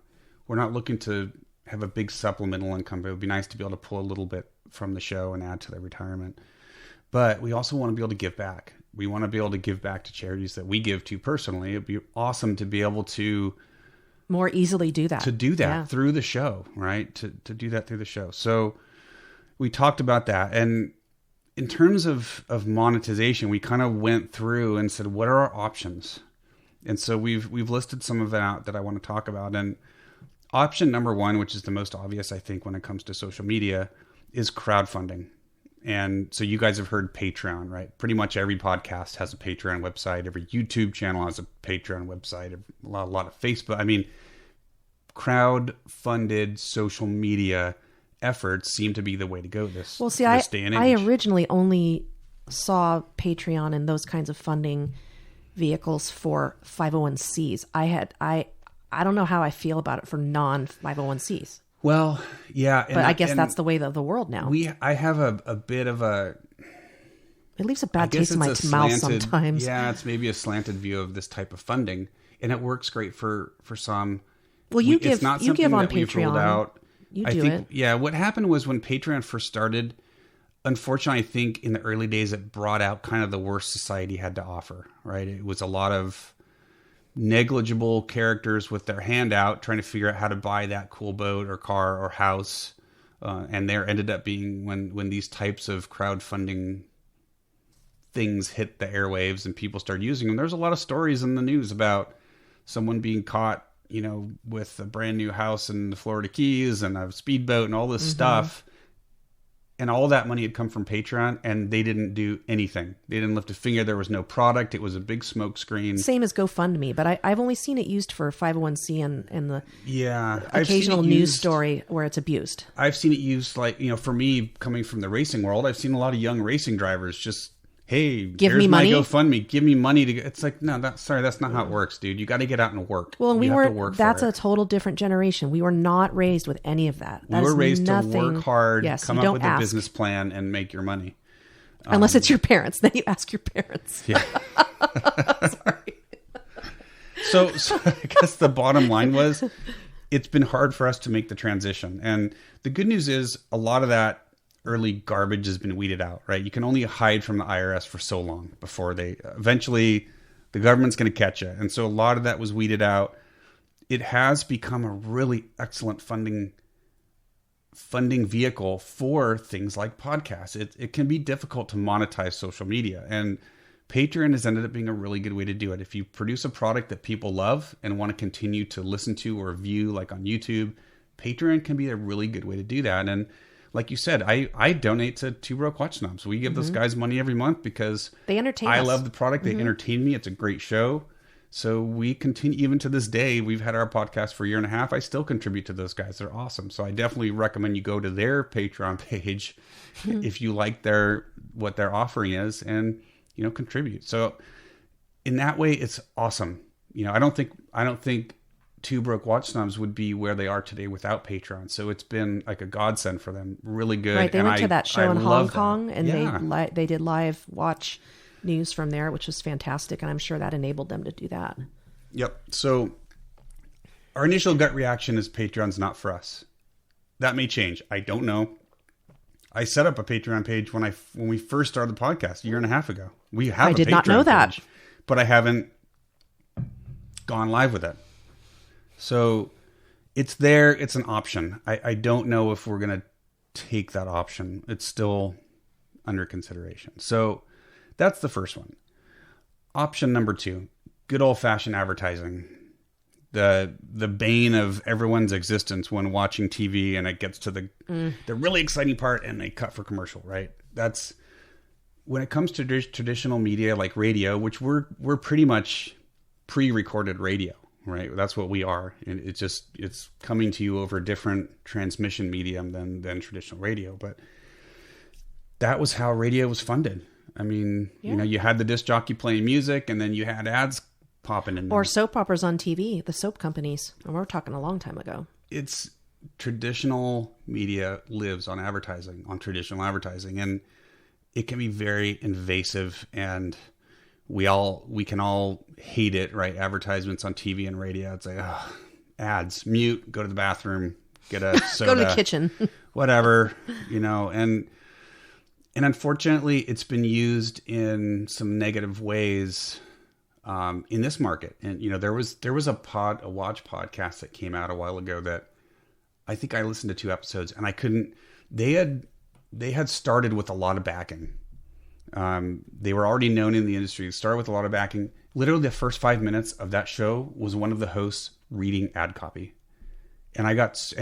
We're not looking to have a big supplemental income, but it would be nice to be able to pull a little bit from the show and add to their retirement. But we also want to be able to give back. We want to be able to give back to charities that we give to personally. It'd be awesome to be able to more easily do that. Through the show, right? To do that through the show. So we talked about that. And in terms of monetization, we kind of went through and said, what are our options? And so we've listed some of that out that I want to talk about. And option number 1, which is the most obvious, I think, when it comes to social media, is crowdfunding. And so you guys have heard Patreon, right? Pretty much every podcast has a Patreon website. Every YouTube channel has a Patreon website. A lot of Facebook. I mean, crowd-funded social media efforts seem to be the way to go this day and age. I originally only saw Patreon and those kinds of funding vehicles for 501Cs. I don't know how I feel about it for non-501Cs. Well, yeah. But I guess that's the way of the world now. I have a bit of a... It leaves a bad taste in my mouth sometimes. Yeah, it's maybe a slanted view of this type of funding. And it works great for some. Well, you give on Patreon. Out. You do it. Yeah, what happened was when Patreon first started, unfortunately, I think in the early days it brought out kind of the worst society had to offer, right? It was a lot of negligible characters with their hand out trying to figure out how to buy that cool boat or car or house. And there ended up being when these types of crowdfunding things hit the airwaves and people started using them. There's a lot of stories in the news about someone being caught, with a brand new house in the Florida Keys and a speedboat and all this stuff. And all that money had come from Patreon, and they didn't do anything. They didn't lift a finger. There was no product. It was a big smoke screen. Same as GoFundMe, but I've only seen it used for 501c and the occasional news story where it's abused. I've seen it used for me coming from the racing world, I've seen a lot of young racing drivers just, hey, give me money. My GoFundMe. Give me money to. It's like, no, that's not how it works, dude. You got to get out and work. Well, and that's a total different generation. We were not raised with any of that. We were raised to work hard, come up with a business plan, and make your money. Unless it's your parents, then you ask your parents. Yeah. Sorry. So I guess the bottom line was, it's been hard for us to make the transition, and the good news is a lot of that early garbage has been weeded out, right? You can only hide from the IRS for so long before eventually the government's going to catch you. And so a lot of that was weeded out. It has become a really excellent funding vehicle for things like podcasts. It can be difficult to monetize social media, and Patreon has ended up being a really good way to do it. If you produce a product that people love and want to continue to listen to or view, like on YouTube, Patreon can be a really good way to do that. And like you said, I donate to Two Broke Watch Snobs. We give those guys money every month because they entertain us. I love the product. They entertain me. It's a great show. So we continue, even to this day, we've had our podcast for a year and a half. I still contribute to those guys. They're awesome. So I definitely recommend you go to their Patreon page if you like what their offering is, and contribute. So in that way, it's awesome. I don't think Two Broke Watch Snobs would be where they are today without Patreon. So it's been like a godsend for them. Really good. Right. They went to that show in Hong Kong, and they did live watch news from there, which was fantastic. And I'm sure that enabled them to do that. Yep. So our initial gut reaction is Patreon's not for us. That may change. I don't know. I set up a Patreon page when we first started the podcast a year and a half ago. I did not know that, but I haven't gone live with it. So it's there. It's an option. I don't know if we're going to take that option. It's still under consideration. So that's the first one. Option number 2, good old fashioned advertising. The bane of everyone's existence when watching TV, and it gets to the really exciting part and they cut for commercial, right? That's when it comes to traditional media like radio, which we're pretty much pre-recorded radio. Right. That's what we are. And it's coming to you over a different transmission medium than traditional radio. But that was how radio was funded. I mean, you had the disc jockey playing music, and then you had ads popping in there. Or soap operas on TV, the soap companies. And we're talking a long time ago. It's traditional media lives on advertising, on traditional advertising. And it can be very invasive, and we can all hate it, right? Advertisements on TV and radio. It's like, ads, mute, go to the bathroom, get a soda. Go to the kitchen. Whatever, and unfortunately it's been used in some negative ways in this market. And, there was a watch podcast that came out a while ago that I think I listened to 2 episodes, and they had started with a lot of backing. They were already known in the industry. Started with a lot of backing. Literally the first 5 minutes of that show was one of the hosts reading ad copy. And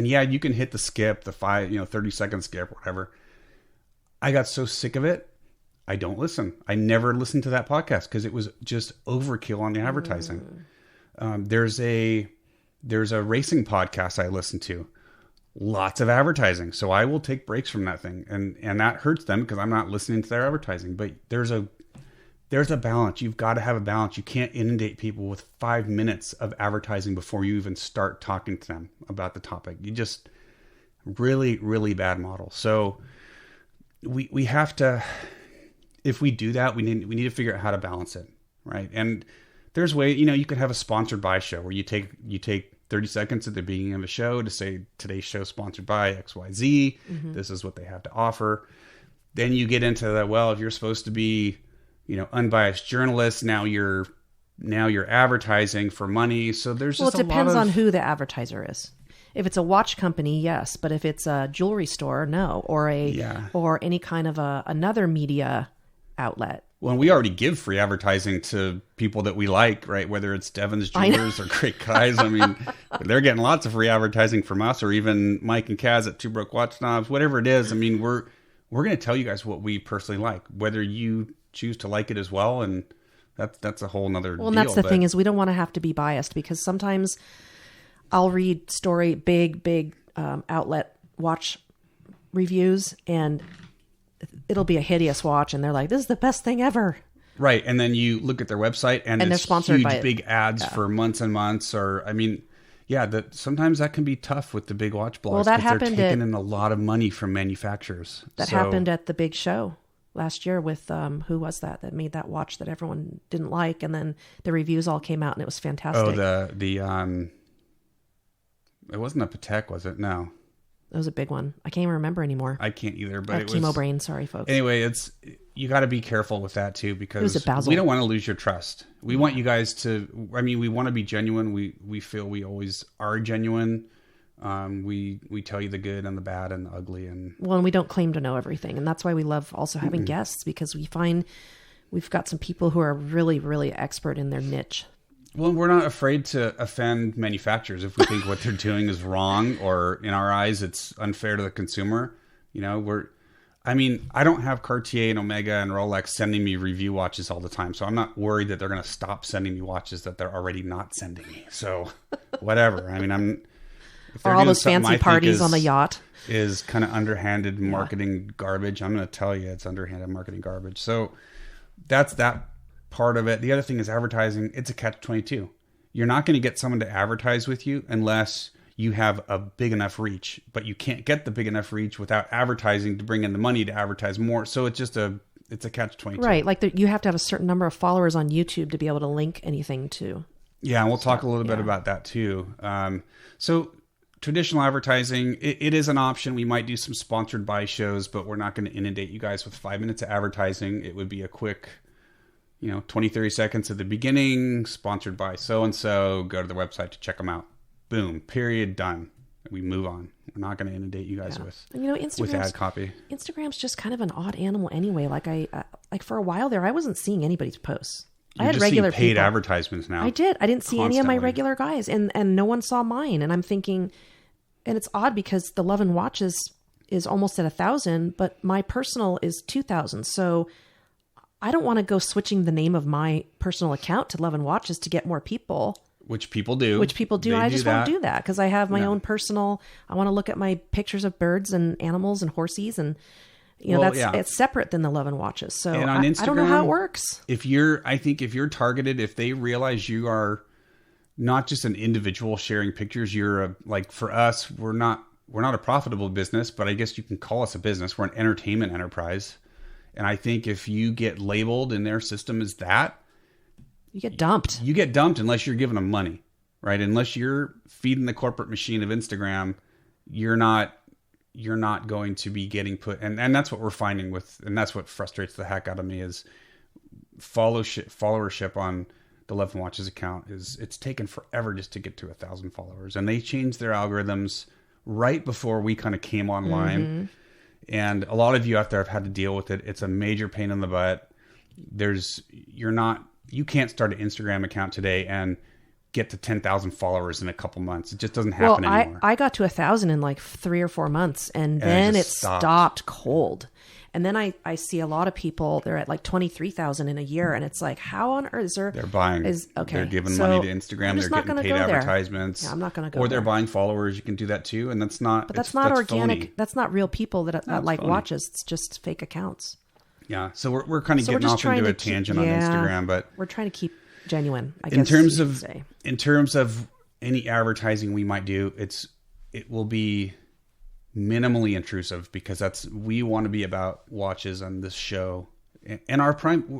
you can hit the skip, the 30-second skip, whatever. I got so sick of it, I don't listen. I never listened to that podcast because it was just overkill on the advertising. There's a racing podcast I listen to. Lots of advertising. So I will take breaks from that thing. And that hurts them because I'm not listening to their advertising. But there's a balance. You've got to have a balance. You can't inundate people with 5 minutes of advertising before you even start talking to them about the topic. Really, really bad model. So we have to, if we do that, we need to figure out how to balance it, right? And there's way, you could have a sponsored by show where you take 30 seconds at the beginning of a show to say today's show sponsored by XYZ. This is what they have to offer. Then you get into that. Well, if you're supposed to be, unbiased journalist, now you're advertising for money. So there's just it depends on who the advertiser is. If it's a watch company, yes, but if it's a jewelry store, no, or any kind of another media outlet. Well, we already give free advertising to people that we like, right? Whether it's Devon's Jewelers or Great Guys. I mean, they're getting lots of free advertising from us, or even Mike and Kaz at Two Broke Watch Snobs, whatever it is. I mean, we're going to tell you guys what we personally like, whether you choose to like it as well. And that's a whole nother deal. Well, and that's the thing is we don't want to have to be biased, because sometimes I'll read big outlet watch reviews, and it'll be a hideous watch, and they're like, this is the best thing ever. Right. And then you look at their website and they're it's sponsored huge, by big ads for months and months. Or, I mean, sometimes that can be tough with the big watch blogs. Well, that happened. They're taking in a lot of money from manufacturers. That happened at the big show last year with, who was that made that watch that everyone didn't like. And then the reviews all came out and it was fantastic. Oh, it wasn't a Patek, was it? No. It was a big one. I can't even remember anymore. I can't either, but it was... chemo brain, sorry, folks. Anyway, you got to be careful with that too, because we don't want to lose your trust. We want you guys to... I mean, we want to be genuine. We feel we always are genuine. We tell you the good and the bad and the ugly. And we don't claim to know everything. And that's why we love also having guests, because we find we've got some people who are really, really expert in their niche. Well, we're not afraid to offend manufacturers if we think what they're doing is wrong, or in our eyes, it's unfair to the consumer. I don't have Cartier and Omega and Rolex sending me review watches all the time. So I'm not worried that they're going to stop sending me watches that they're already not sending me. So whatever. I mean, or all those fancy parties on the yacht is kind of underhanded marketing garbage. I'm going to tell you it's underhanded marketing garbage. So that's that part of it. The other thing is advertising. It's a catch-22. You're not going to get someone to advertise with you unless you have a big enough reach, but you can't get the big enough reach without advertising to bring in the money to advertise more. So it's just it's a catch-22. Right. Like you have to have a certain number of followers on YouTube to be able to link anything to. Yeah. And we'll talk a little bit about that too. So traditional advertising, it is an option. We might do some sponsored by shows, but we're not going to inundate you guys with 5 minutes of advertising. It would be a quick, 20, 30 seconds at the beginning, sponsored by so-and-so, go to the website to check them out. Boom, period, done. We move on. We're not going to inundate you guys with ad copy. Instagram's just kind of an odd animal anyway. Like for a while there, I wasn't seeing anybody's posts. I had regular paid advertisements now. I did. I didn't see any of my regular guys, and no one saw mine. And I'm thinking, and it's odd because the Love and Watches is almost at 1,000, but my personal is 2,000. So I don't want to go switching the name of my personal account to Love and Watches to get more people. Which people do. I just won't do that because I have my own personal. I want to look at my pictures of birds and animals and horsies, and it's separate than the Love and Watches. So and on Instagram, I don't know how it works. I think if you're targeted, if they realize you are not just an individual sharing pictures, you're for us, we're not a profitable business, but I guess you can call us a business. We're an entertainment enterprise. And I think if you get labeled in their system as that, you get dumped. You get dumped unless you're giving them money, right? Unless you're feeding the corporate machine of Instagram, you're not going to be getting put. And that's what we're finding and that's what frustrates the heck out of me is followership on the Love and Watches account it's taken forever just to get to 1,000 followers. And they changed their algorithms right before we kind of came online. Mm-hmm. And a lot of you out there have had to deal with it. It's a major pain in the butt. You can't start an Instagram account today and get to 10,000 followers in a couple months. It just doesn't happen anymore. I got to 1,000 in 3 or 4 months, and then it stopped cold. And then I see a lot of people, they're at 23,000 in a year, and it's how on earth is there? They're buying. They're giving money to Instagram. They're getting paid advertisements. Yeah, I'm not going to go Or they're buying followers. You can do that too, and that's not. But that's not organic. Phony. That's not real people that like phony. Watches. It's just fake accounts. Yeah, so we're kind of getting off into a tangent on Instagram, but we're trying to keep genuine. I guess in terms of any advertising we might do, it will be minimally intrusive, because we want to be about watches on this show. And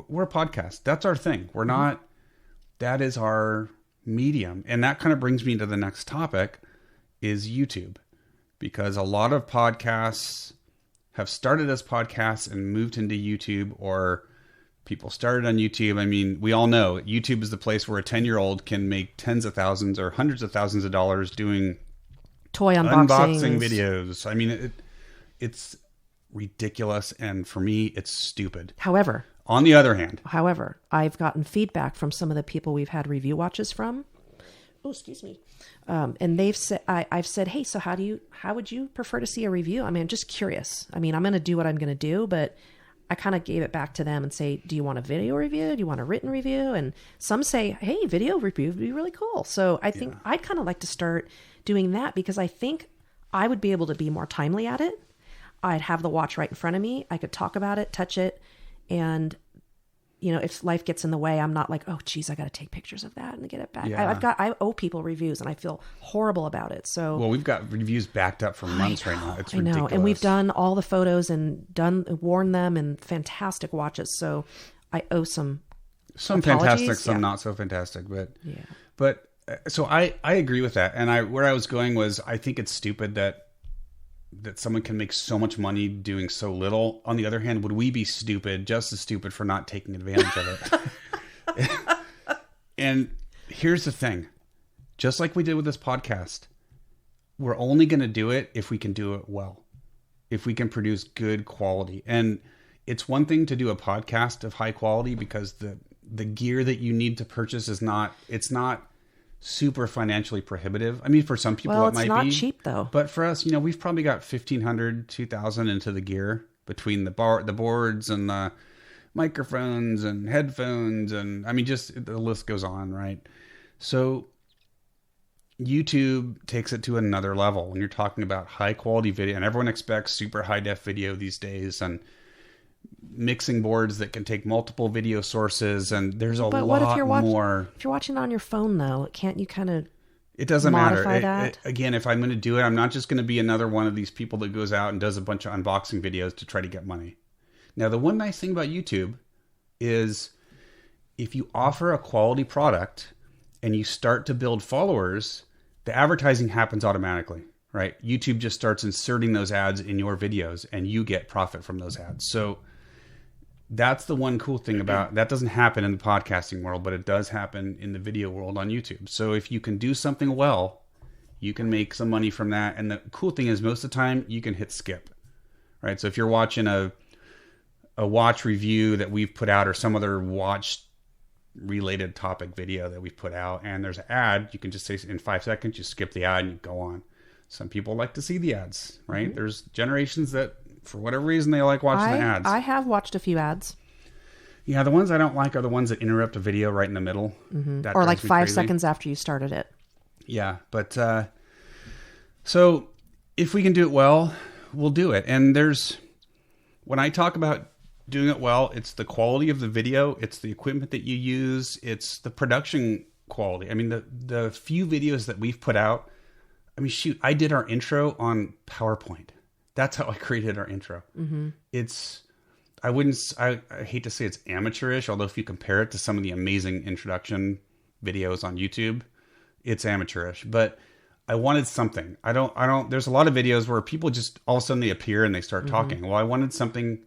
we're a podcast. That's our thing. We're not, that is our medium. And that kind of brings me to the next topic, is YouTube. Because a lot of podcasts have started as podcasts and moved into YouTube, or people started on YouTube. I mean, we all know YouTube is the place where a 10-year-old can make tens of thousands or hundreds of thousands of dollars doing toy unboxing videos. I mean, it's ridiculous. And for me, it's stupid. However, on the other hand, I've gotten feedback from some of the people we've had review watches from. Oh, excuse me. And they've said, I've said, hey, so how would you prefer to see a review? I mean, I'm just curious. I mean, I'm going to do what I'm going to do, but I kind of gave it back to them and say, do you want a video review? Do you want a written review? And some say, hey, video review would be really cool. So I think I'd kind of like to start doing that, because I think I would be able to be more timely at it. I'd have the watch right in front of me. I could talk about it, touch it. And, you know, if life gets in the way, I'm not like, oh, geez, I got to take pictures of that and get it back. Yeah. I owe people reviews, and I feel horrible about it. So, well, we've got reviews backed up for months right now. It's ridiculous. I know. And we've done all the photos and worn them in fantastic watches. So I owe some fantastic, some not so fantastic, but so I agree with that. And where I was going was, I think it's stupid that someone can make so much money doing so little. On the other hand, would we be just as stupid for not taking advantage of it? And here's the thing. Just like we did with this podcast, we're only going to do it if we can do it well, if we can produce good quality. And it's one thing to do a podcast of high quality, because the gear that you need to purchase it's not super financially prohibitive. I mean, for some people it might be. Well, it's not cheap though. But for us, you know, we've probably got $1,500, $2,000 into the gear, between the boards and the microphones and headphones, and I mean, just the list goes on, right? So YouTube takes it to another level when you're talking about high quality video, and everyone expects super high def video these days, and mixing boards that can take multiple video sources, and there's a lot more. If you're watching on your phone, though, can't you kind of? It doesn't matter. That? Again, if I'm going to do it, I'm not just going to be another one of these people that goes out and does a bunch of unboxing videos to try to get money. Now, the one nice thing about YouTube is, if you offer a quality product and you start to build followers, the advertising happens automatically, right? YouTube just starts inserting those ads in your videos, and you get profit from those ads. So that's the one cool thing about that. Doesn't happen in the podcasting world, but it does happen in the video world on YouTube. So if you can do something well, you can make some money from that. And the cool thing is, most of the time you can hit skip, right? So if you're watching a watch review that we've put out, or some other watch related topic video that we've put out, and there's an ad, you can just say in 5 seconds, you skip the ad and you go on. Some people like to see the ads, right? Mm-hmm. There's generations that, for whatever reason, they like watching the ads. I have watched a few ads. Yeah, the ones I don't like are the ones that interrupt a video right in the middle. Mm-hmm. Or like 5 seconds after you started it. Yeah, but so if we can do it well, we'll do it. And when I talk about doing it well, it's the quality of the video, it's the equipment that you use, it's the production quality. I mean, the few videos that we've put out, I mean, shoot, I did our intro on PowerPoint. That's how I created our intro. Mm-hmm. I hate to say it's amateurish, although if you compare it to some of the amazing introduction videos on YouTube, it's amateurish. But I wanted something. There's a lot of videos where people just all of a sudden they appear and they start talking. Well, I wanted something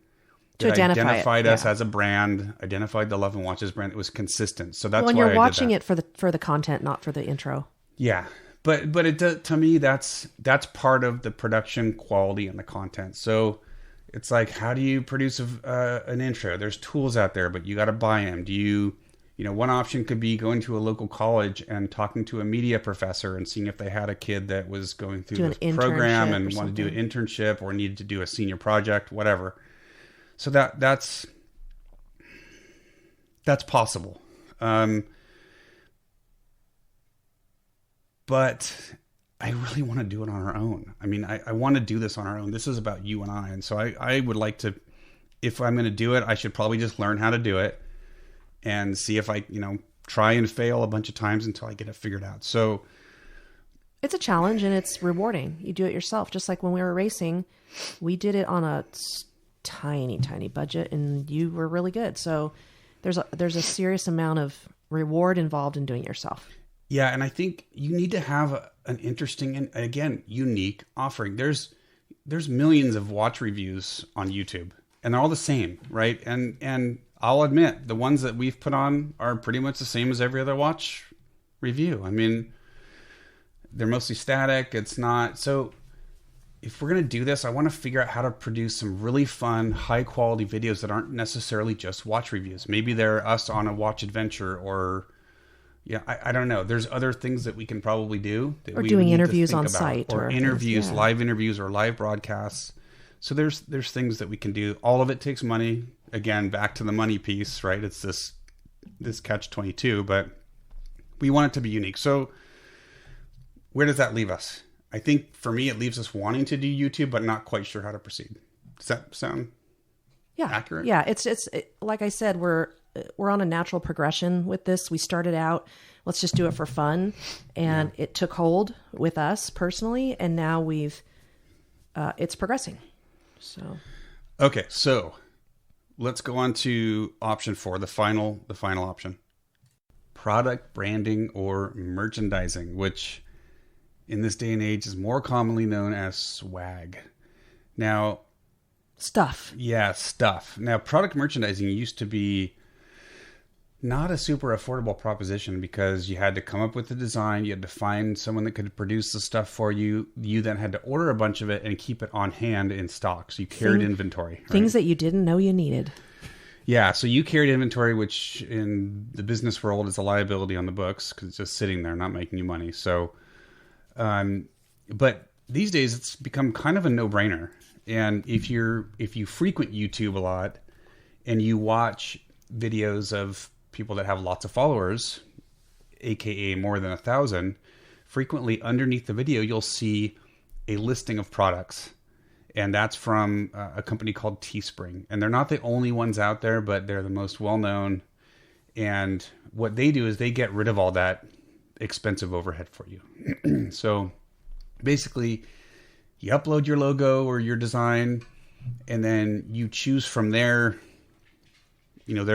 that identified us as a brand, identified the Love and Watches brand. It was consistent. So that's why you're watching it for the content, not for the intro. Yeah. But it to me, that's part of the production quality and the content. So it's like, how do you produce an intro? There's tools out there, but you got to buy them. One option could be going to a local college and talking to a media professor and seeing if they had a kid that was going through this program and wanted to do an internship or needed to do a senior project, whatever. So that's possible. But I really want to do it on our own. I mean, I want to do this on our own. This is about you and I. And so I would like to, if I'm going to do it, I should probably just learn how to do it and see if I, try and fail a bunch of times until I get it figured out. So It's a challenge and it's rewarding. You do it yourself. Just like when we were racing, we did it on a tiny, tiny budget and you were really good. So there's a serious amount of reward involved in doing it yourself. Yeah. And I think you need to have an interesting and, again, unique offering. There's millions of watch reviews on YouTube and they're all the same, right? And I'll admit the ones that we've put on are pretty much the same as every other watch review. I mean, they're mostly static. It's not. So if we're going to do this, I want to figure out how to produce some really fun, high quality videos that aren't necessarily just watch reviews. Maybe they're us on a watch adventure or, yeah, I don't know. There's other things that we can probably do. That or we doing need to interviews think on about. site. Or interviews, live interviews or live broadcasts. So there's things that we can do. All of it takes money. Again, back to the money piece, right? It's this catch-22, but we want it to be unique. So where does that leave us? I think for me, it leaves us wanting to do YouTube, but not quite sure how to proceed. Does that sound accurate? Yeah. It's like I said, we're on a natural progression with this. We started out, let's just do it for fun. And it took hold with us personally. And now it's progressing. So, okay. So let's go on to option 4, the final option. Product branding or merchandising, which in this day and age is more commonly known as swag. Now, stuff. Yeah, stuff. Now, product merchandising used to be not a super affordable proposition because you had to come up with the design, you had to find someone that could produce the stuff for you. You then had to order a bunch of it and keep it on hand in stock. So you carried inventory. Right? Things that you didn't know you needed. Yeah, so you carried inventory, which in the business world is a liability on the books because it's just sitting there, not making you money. So, but these days it's become kind of a no-brainer. And if you frequent YouTube a lot and you watch videos of people that have lots of followers, aka more than 1,000, frequently underneath the video you'll see a listing of products. And that's from a company called Teespring. And they're not the only ones out there, but they're the most well-known. And what they do is they get rid of all that expensive overhead for you. So basically, you upload your logo or your design, and then you choose from their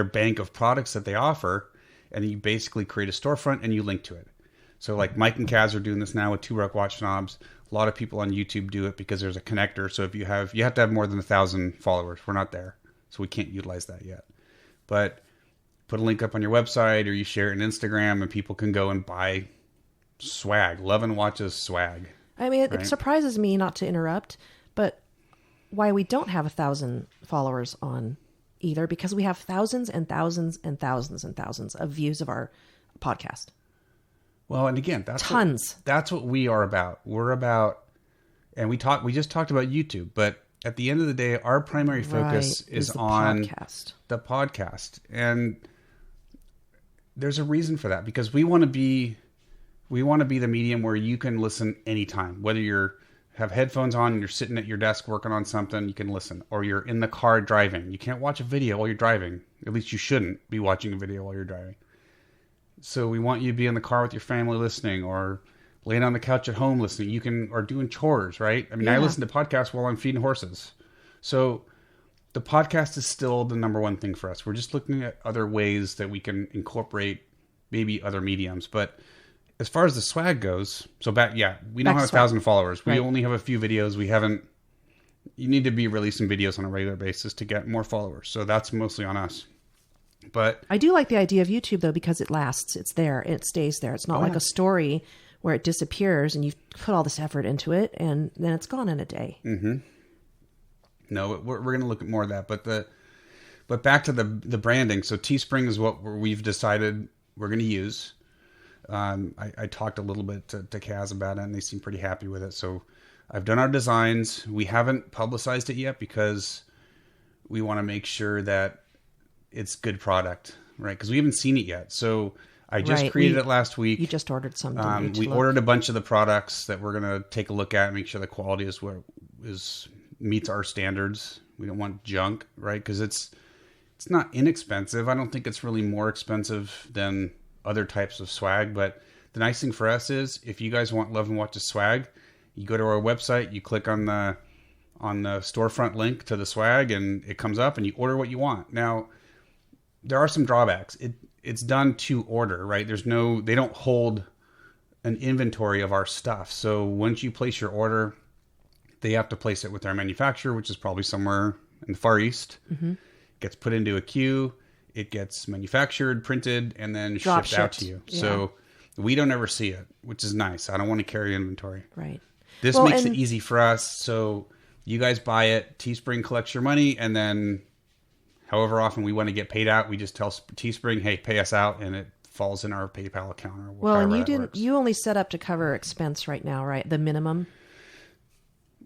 bank of products that they offer, and you basically create a storefront and you link to it. So like Mike and Kaz are doing this now with 2 Rock Watch Knobs. A lot of people on YouTube do it because there's a connector. So if you have to have more than 1,000 followers. We're not there, so we can't utilize that yet. But put a link up on your website, or you share it on Instagram, and people can go and buy swag. Love and Watches swag. I mean, it surprises me, not to interrupt, but why we don't have 1,000 followers on either, because we have thousands and thousands and thousands and thousands of views of our podcast. Well, and again, that's tons. That's what we are about. We're about, and we just talked about YouTube, but at the end of the day, our primary focus is on the podcast. And there's a reason for that, because we want to be the medium where you can listen anytime, whether you're have headphones on and you're sitting at your desk working on something, you can listen, or you're in the car driving. You can't watch a video while you're driving. At least you shouldn't be watching a video while you're driving. So we want you to be in the car with your family listening, or laying on the couch at home listening. You can, or doing chores, right? I mean, I listen to podcasts while I'm feeding horses. So the podcast is still the number one thing for us. We're just looking at other ways that we can incorporate maybe other mediums. But as far as the swag goes, we don't have 1,000 followers. We only have a few videos. You need to be releasing videos on a regular basis to get more followers. So that's mostly on us. But I do like the idea of YouTube, though, because it lasts. It's there. It stays there. It's not like a story where it disappears and you've put all this effort into it and then it's gone in a day. Mm-hmm. No, we're going to look at more of that. But back to the branding. So Teespring is what we've decided we're going to use. I talked a little bit to Kaz about it, and they seem pretty happy with it. So I've done our designs. We haven't publicized it yet because we want to make sure that it's good product, right? Because we haven't seen it yet. So I just created it last week. You just ordered some. We ordered a bunch of the products that we're going to take a look at and make sure the quality meets our standards. We don't want junk, right? Because it's not inexpensive. I don't think it's really more expensive than other types of swag, but The nice thing for us is if you guys want Love and Watches swag, you go to our website, you click on the storefront link to the swag, and it comes up and you order what you want. Now, there are some drawbacks. It's done to order, right? They don't hold an inventory of our stuff. So once you place your order, they have to place it with our manufacturer, which is probably somewhere in the Far East. Mm-hmm. Gets put into a queue. It gets manufactured, printed, and then shipped out to you. Yeah. So we don't ever see it, which is nice. I don't want to carry inventory. Right. This makes it easy for us. So you guys buy it, Teespring collects your money, and then however often we want to get paid out, we just tell Teespring, hey, pay us out, and it falls in our PayPal account or whatever. Well, and you only set up to cover expense right now, right? The minimum?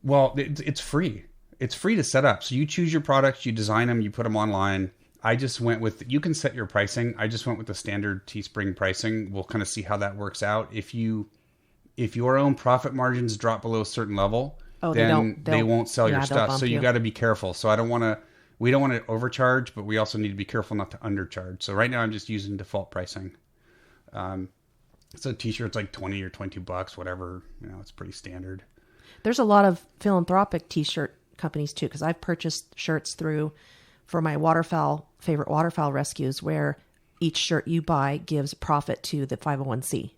Well, it's free. It's free to set up. So you choose your products, you design them, you put them online. I just went with, you can set your pricing. I just went with the standard Teespring pricing. We'll kind of see how that works out. If your own profit margins drop below a certain level, then they won't sell your stuff. So you got to be careful. So we don't want to overcharge, but we also need to be careful not to undercharge. So right now I'm just using default pricing. So t-shirt's like 20 or $22, whatever, it's pretty standard. There's a lot of philanthropic t-shirt companies too, because I've purchased shirts for my favorite waterfowl rescues, where each shirt you buy gives profit to the 501c.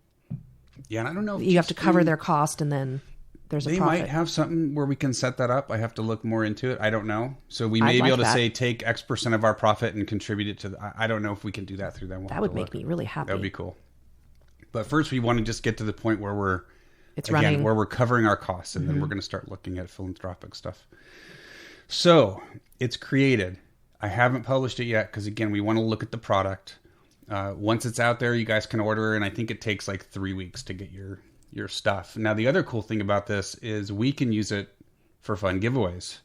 Yeah, and I don't know if you have to cover their cost, and then there's a profit. They might have something where we can set that up. I have to look more into it. I don't know. So we may be able to say take X% of our profit and contribute it to I don't know if we can do that through them. That would make me really happy. That would be cool. But first we want to just get to the point where we're covering our costs, and then we're going to start looking at philanthropic stuff. So it's created. I haven't published it yet because, again, we want to look at the product. Once it's out there, you guys can order, and I think it takes like 3 weeks to get your stuff. Now, the other cool thing about this is we can use it for fun giveaways.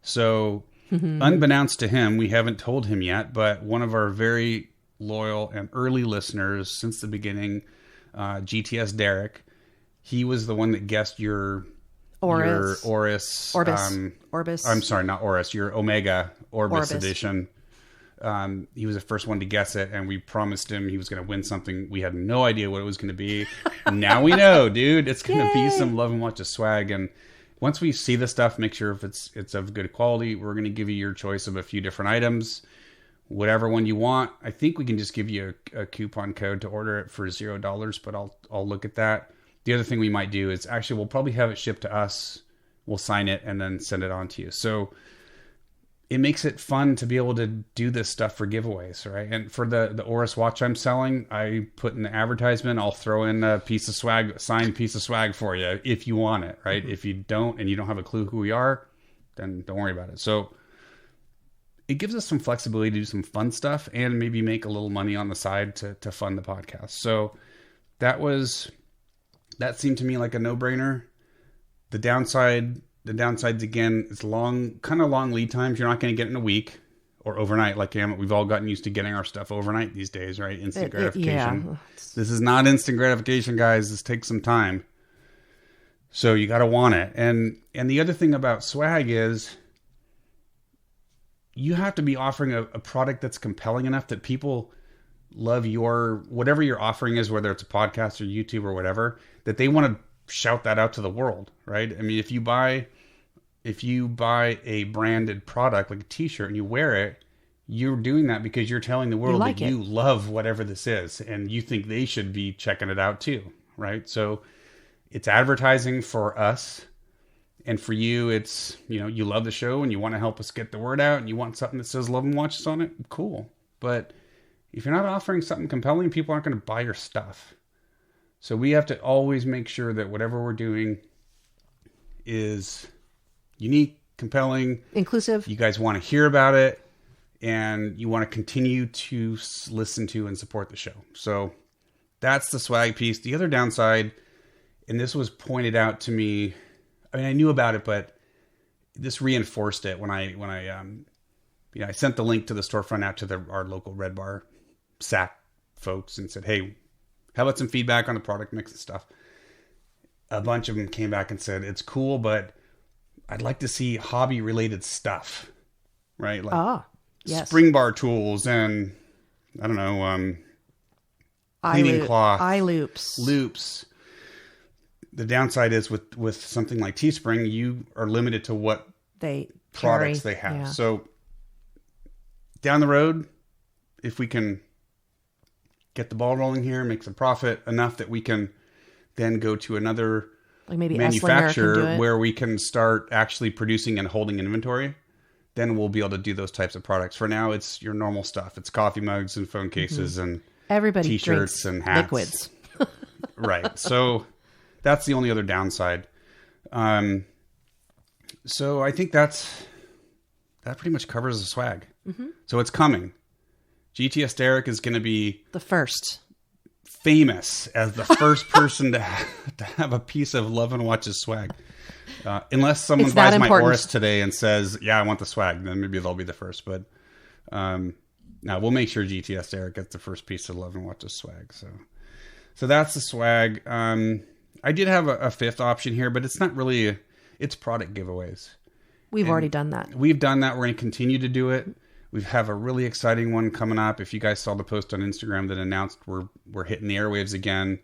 So unbeknownst to him, we haven't told him yet, but one of our very loyal and early listeners since the beginning, GTS Derek, he was the one that guessed your Orbis. I'm sorry, not Oris. Your Omega Orbis edition. He was the first one to guess it, and we promised him he was going to win something. We had no idea what it was going to be. Now we know, dude. It's going to be some Love and Watches swag. And once we see the stuff, make sure if it's of good quality. We're going to give you your choice of a few different items, whatever one you want. I think we can just give you a coupon code to order it for $0, but I'll look at that. The other thing we might do is actually we'll probably have it shipped to us. We'll sign it and then send it on to you. So it makes it fun to be able to do this stuff for giveaways, right? And for the Oris watch I'm selling, I put in the advertisement, I'll throw in a piece of swag, signed piece of swag for you if you want it, right? Mm-hmm. If you don't and you don't have a clue who we are, then don't worry about it. So it gives us some flexibility to do some fun stuff and maybe make a little money on the side to fund the podcast. So that seemed to me like a no-brainer. The downsides again, it's kind of long lead times. You're not going to get it in a week or overnight like we've all gotten used to getting our stuff overnight these days, right? Instant gratification. Yeah. This is not instant gratification, guys. This takes some time. So you got to want it. And the other thing about swag is you have to be offering a product that's compelling enough that people love whatever your offering is, whether it's a podcast or YouTube or whatever, that they want to shout that out to the world, right? I mean, if you buy a branded product like a t-shirt and you wear it, you're doing that because you're telling the world that you love whatever this is and you think they should be checking it out too, right? So it's advertising for us, and for you, it's, you love the show and you want to help us get the word out and you want something that says Love and Watches on it. Cool. But if you're not offering something compelling, people aren't going to buy your stuff. So we have to always make sure that whatever we're doing is unique, compelling, inclusive. You guys want to hear about it, and you want to continue to listen to and support the show. So that's the swag piece. The other downside, and this was pointed out to me, I mean, I knew about it, but this reinforced it when I sent the link to the storefront out to our local Red Bar SAC folks and said, hey, how about some feedback on the product mix and stuff? A bunch of them came back and said, it's cool, but I'd like to see hobby related stuff, right? Like yes. spring bar tools and I don't know, cleaning cloth, eye loops. The downside is with something like Teespring, you are limited to what products they have. Yeah. So down the road, if we can get the ball rolling here, make some profit enough that we can then go to another like maybe manufacturer where we can start actually producing and holding inventory, then we'll be able to do those types of products. For now, it's your normal stuff. It's coffee mugs and phone cases and everybody T-shirts and hats. Liquids. Right. So that's the only other downside. So I think that pretty much covers the swag. Mm-hmm. So it's coming. GTS Derek is going to be the first. Famous as the first person to have a piece of Love and Watches swag. Unless someone buys my Oris today and says, yeah, I want the swag, then maybe they'll be the first. But now we'll make sure GTS Derek gets the first piece of Love and Watches swag. So that's the swag. I did have a fifth option here, but it's not really, it's product giveaways. We've already done that. We've done that. We're going to continue to do it. We have a really exciting one coming up. If you guys saw the post on Instagram that announced we're hitting the airwaves again,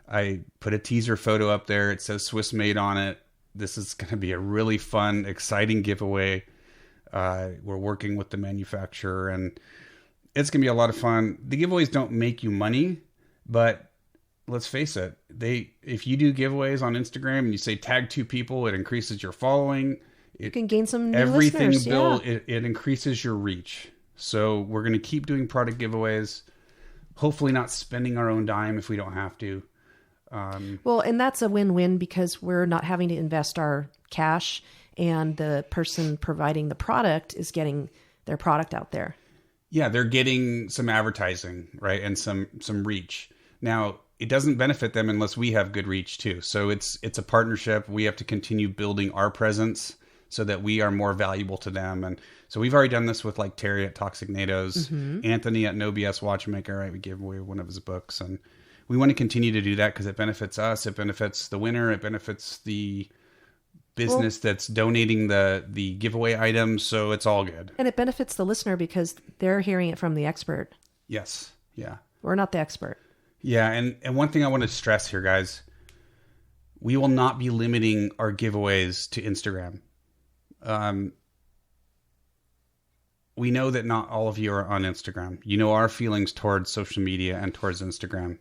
I put a teaser photo up there. It says Swiss Made on it. This is going to be a really fun, exciting giveaway. We're working with the manufacturer, and it's going to be a lot of fun. The giveaways don't make you money, but let's face it. If you do giveaways on Instagram and you say tag 2 people, it increases your following. You can gain some new everything listeners. Bill, yeah. It increases your reach. So we're going to keep doing product giveaways. Hopefully not spending our own dime if we don't have to. Well, and that's a win-win because we're not having to invest our cash, and the person providing the product is getting their product out there. Yeah, they're getting some advertising, right, and some reach. Now, it doesn't benefit them unless we have good reach too. So it's a partnership. We have to continue building our presence so that we are more valuable to them. And so we've already done this with like Terry at Toxic NATOs, Anthony at No BS Watchmaker, right? We gave away one of his books, and we want to continue to do that because it benefits us. It benefits the winner. It benefits the business that's donating the giveaway items. So it's all good. And it benefits the listener because they're hearing it from the expert. Yes. Yeah. We're not the expert. Yeah. And one thing I want to stress here, guys, we will not be limiting our giveaways to Instagram. We know that not all of you are on Instagram. You know our feelings towards social media and towards Instagram.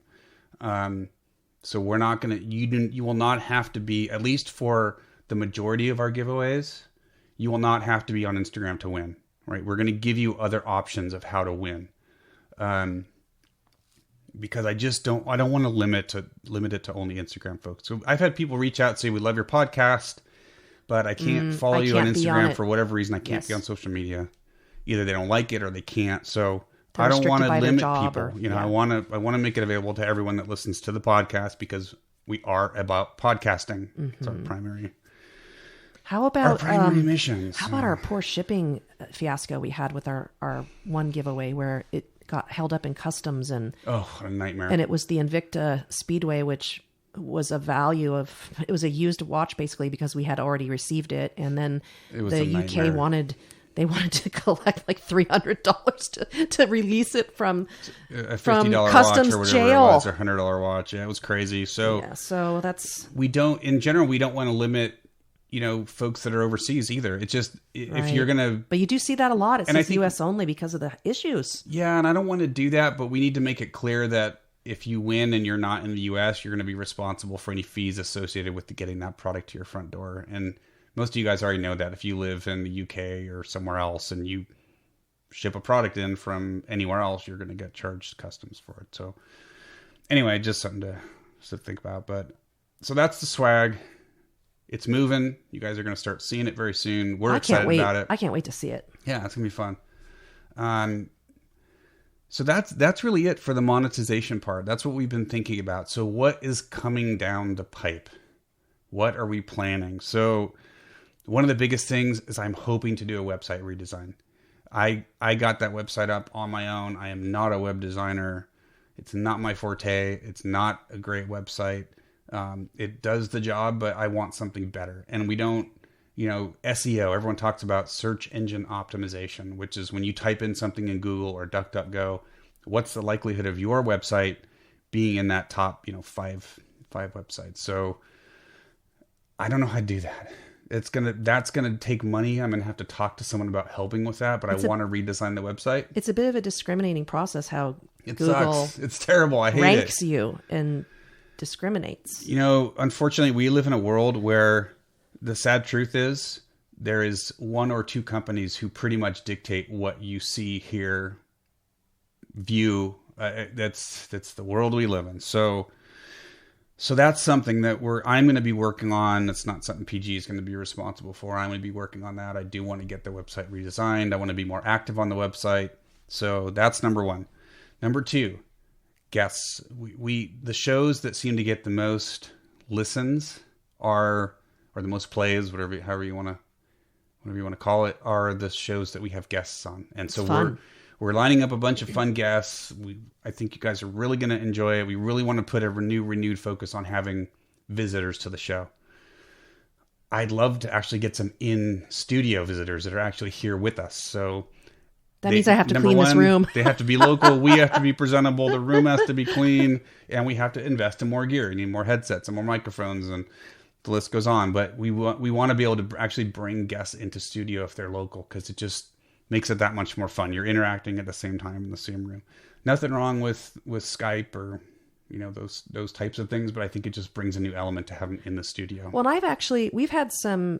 So we're not going to, you will not have to be, at least for the majority of our giveaways, you will not have to be on Instagram to win, right? We're going to give you other options of how to win. Because I don't want to limit it to only Instagram folks. So I've had people reach out and say, we love your podcast, but I can't follow you on Instagram for whatever reason. I can't be on social media. Either they don't like it or they can't. So I don't want to limit people. I want to make it available to everyone that listens to the podcast because we are about podcasting. It's our primary. How about our primary missions? How about our poor shipping fiasco we had with our one giveaway where it got held up in customs and what a nightmare. And it was the Invicta Speedway, which was it was a used watch basically because we had already received it, and then the UK wanted to collect like $300 to release it from a $50 customs watch or jail. It was, or $100 watch. Yeah, it was crazy. So that's we don't want to limit folks that are overseas either. It's just if you're gonna, but you do see that a lot. It says U.S. only because of the issues. Yeah, and I don't want to do that, but we need to make it clear that if you win and you're not in the U.S., you're going to be responsible for any fees associated with getting that product to your front door. And most of you guys already know that if you live in the UK or somewhere else and you ship a product in from anywhere else, you're going to get charged customs for it. So anyway, just something to think about. But so that's the swag. It's moving. You guys are going to start seeing it very soon. We're excited about it. I can't wait to see it. Yeah, it's going to be fun. So that's really it for the monetization part. That's what we've been thinking about. So what is coming down the pipe? What are we planning? So one of the biggest things is I'm hoping to do a website redesign. I got that website up on my own. I am not a web designer. It's not my forte. It's not a great website. It does the job, but I want something better. And we don't, SEO, everyone talks about search engine optimization, which is when you type in something in Google or DuckDuckGo, what's the likelihood of your website being in that top, five websites. So I don't know how to do that. That's gonna take money. I'm gonna have to talk to someone about helping with that, but I want to redesign the website. It's a bit of a discriminating process how It Google sucks. It's terrible. I hate ranks it. you and discriminates. Unfortunately, we live in a world where the sad truth is there is one or two companies who pretty much dictate what you see, hear, view. That's the world we live in. So that's something that I'm going to be working on. That's not something PG is going to be responsible for. I'm going to be working on that. I do want to get the website redesigned. I want to be more active on the website. So that's number one. Number two, guests. The shows that seem to get the most listens or the most plays, however you want to call it, are the shows that we have guests on. And so we're lining up a bunch of fun guests. I think you guys are really going to enjoy it. We really want to put a renewed focus on having visitors to the show. I'd love to actually get some in-studio visitors that are actually here with us. So that means I have to clean this room. They have to be local. We have to be presentable. The room has to be clean. And we have to invest in more gear. You need more headsets and more microphones, and the list goes on. But we want to be able to actually bring guests into studio if they're local, because it just makes it that much more fun. You're interacting at the same time in the same room. Nothing wrong with Skype or those types of things, but I think it just brings a new element to having in the studio. Well, and we've had some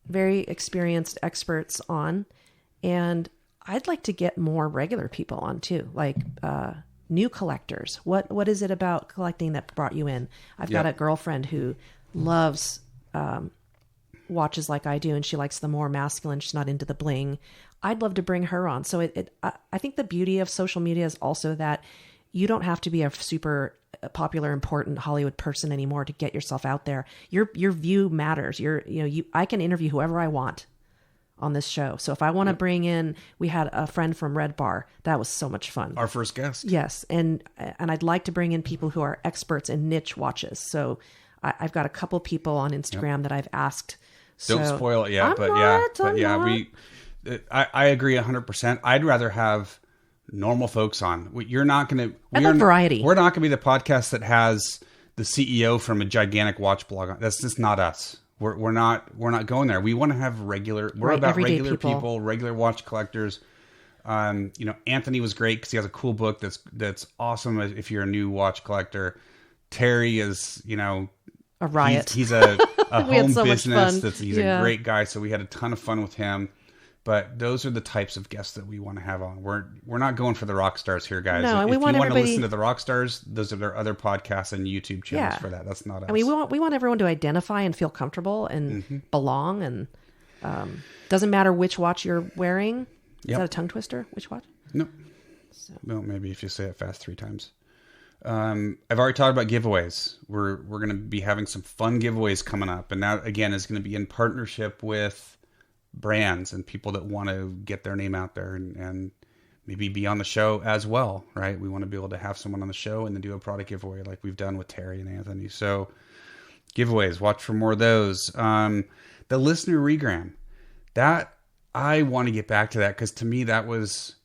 very experienced experts on, and I'd like to get more regular people on too, like new collectors. What is it about collecting that brought you in? I've got a girlfriend who loves watches like I do, and she likes the more masculine. She's not into the bling. I'd love to bring her on. So I think the beauty of social media is also that you don't have to be a super popular, important Hollywood person anymore to get yourself out there. Your view matters. I can interview whoever I want on this show. So if I want to bring in, we had a friend from Red Bar. That was so much fun. Our first guest. Yes. And I'd like to bring in people who are experts in niche watches. So I've got a couple people on Instagram that I've asked. Don't spoil it yet, I agree 100%. I'd rather have normal folks on. You're not going to... variety. We're not going to be the podcast that has the CEO from a gigantic watch blog on. That's just not us. We're not going there. We want to have regular... We're about regular people, regular watch collectors. Anthony was great because he has a cool book that's awesome if you're a new watch collector. Terry is, a riot. He's a home business. He's a great guy. So we had a ton of fun with him. But those are the types of guests that we want to have on. We're not going for the rock stars here, guys. No, and if you want to listen to the rock stars, those are their other podcasts and YouTube channels for that. That's not us. I mean, we want everyone to identify and feel comfortable and belong. And doesn't matter which watch you're wearing. Is that a tongue twister? Which watch? No. Well, maybe if you say it fast 3 times. I've already talked about giveaways. We're going to be having some fun giveaways coming up, and that again is going to be in partnership with brands and people that want to get their name out there and maybe be on the show as well, right? We want to be able to have someone on the show and then do a product giveaway like we've done with Terry and Anthony. So giveaways, watch for more of those. The listener regram, that I want to get back to that because to me that was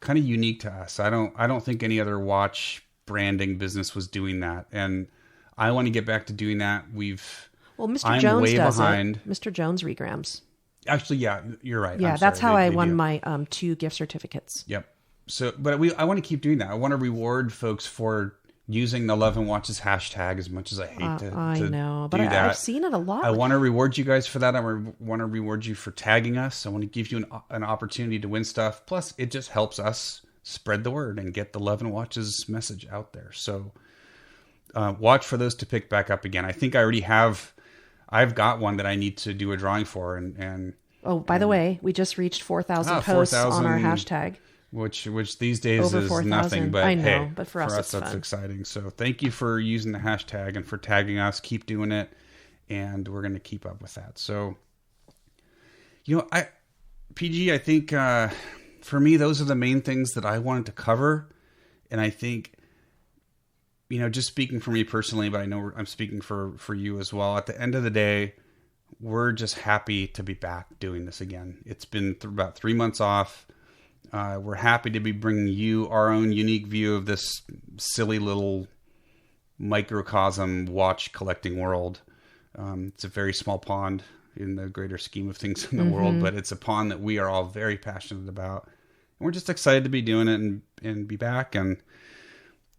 kind of unique to us. I don't think any other watch branding business was doing that, and I want to get back to doing that. Mr. Jones does behind. Mr. Jones regrams. Actually, yeah, you're right. Yeah, that's how I won my 2 gift certificates. Yep. So, but I want to keep doing that. I want to reward folks for using the Love and Watches hashtag as much as I hate to I know, but I've seen it a lot. I want to reward you guys for that. I want to reward you for tagging us. I want to give you an opportunity to win stuff. Plus, it just helps us spread the word and get the Love and Watches message out there. So watch for those to pick back up again. I think I already have... I've got one that I need to do a drawing for, and by the way, we just reached 4,000 posts on our hashtag, which these days over is 4,000. nothing. But I know, hey, but for us that's fun. exciting. So thank you for using the hashtag and for tagging us. Keep doing it, and we're going to keep up with that. So, PG, I think for me, those are the main things that I wanted to cover, and I think. Just speaking for me personally, but I know I'm speaking for you as well. At the end of the day, we're just happy to be back doing this again. It's been about 3 months off. We're happy to be bringing you our own unique view of this silly little microcosm watch collecting world. It's a very small pond in the greater scheme of things in the world, but it's a pond that we are all very passionate about. And we're just excited to be doing it and be back. And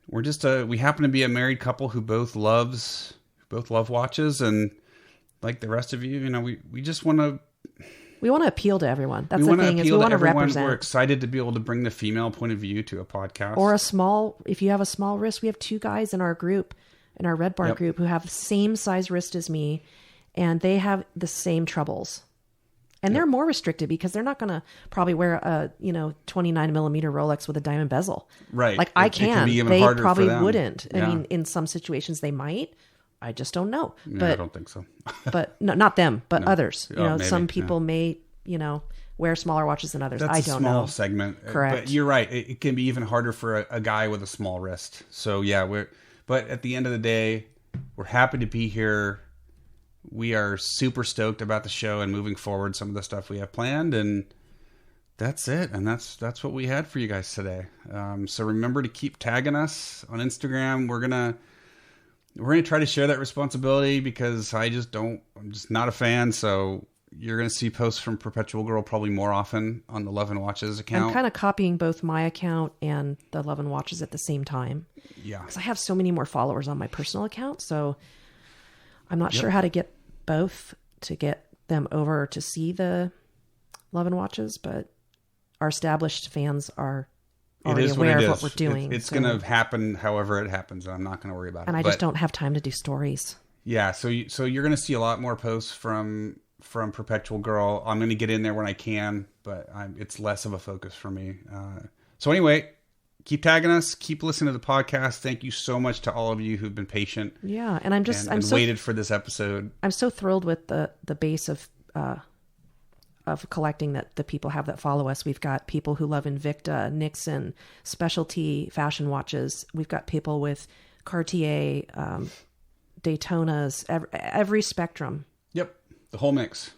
we're just we happen to be a married couple who both love watches, and like the rest of you, we just want to. We want to appeal to everyone. That's the thing, is we want to represent. We're excited to be able to bring the female point of view to a podcast. Or if you have a small wrist, we have 2 guys in our group, in our Red Bar group, who have the same size wrist as me, and they have the same troubles. And they're more restricted because they're not going to probably wear a 29 millimeter Rolex with a diamond bezel. Right. Like I can. They probably wouldn't. I mean, in some situations they might. I just don't know. I don't think so. But no, not them, but others. Some people may, wear smaller watches than others. I don't know. That's a small segment. Correct. But you're right. It can be even harder for a guy with a small wrist. So yeah, but at the end of the day, we're happy to be here. We are super stoked about the show and moving forward some of the stuff we have planned, and that's it. And that's what we had for you guys today. So remember to keep tagging us on Instagram. We're gonna try to share that responsibility because I'm just not a fan. So you're going to see posts from Perpetual Girl probably more often on the Love and Watches account. I'm kind of copying both my account and the Love and Watches at the same time. Yeah. Because I have so many more followers on my personal account. So I'm not sure how to get both to get them over to see the Love and Watches, but our established fans are already aware of what we're doing. It's going to happen however it happens, and I'm not going to worry about it. And I just don't have time to do stories. Yeah, so you're going to see a lot more posts from Perpetual Girl. I'm going to get in there when I can, but it's less of a focus for me. So anyway, keep tagging us, keep listening to the podcast. Thank you so much to all of you who've been patient. Yeah, and I'm waited for this episode. I'm so thrilled with the base of collecting that the people have that follow us. We've got people who love Invicta, Nixon, specialty fashion watches. We've got people with Cartier, Daytonas, every spectrum. Yep. The whole mix.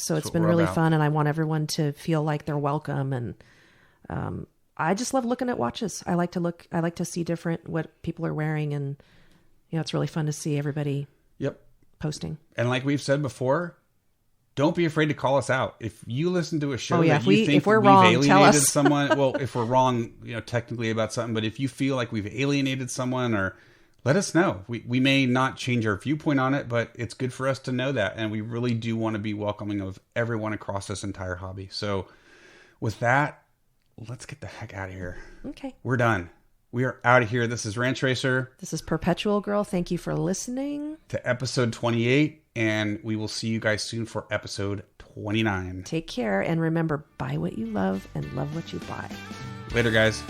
So it's been really fun, and I want everyone to feel like they're welcome. And I just love looking at watches. I like to see what people are wearing, and it's really fun to see everybody posting. And like we've said before, don't be afraid to call us out. If you listen to a show that you think we've alienated someone, well, if we're wrong, technically about something, but if you feel like we've alienated someone, or let us know. We may not change our viewpoint on it, but it's good for us to know that. And we really do want to be welcoming of everyone across this entire hobby. So with that, let's get the heck out of here. Okay. We're done. We are out of here. This is Ranch Racer. This is Perpetual Girl. Thank you for listening to episode 28. And we will see you guys soon for episode 29. Take care. And remember, buy what you love and love what you buy. Later, guys.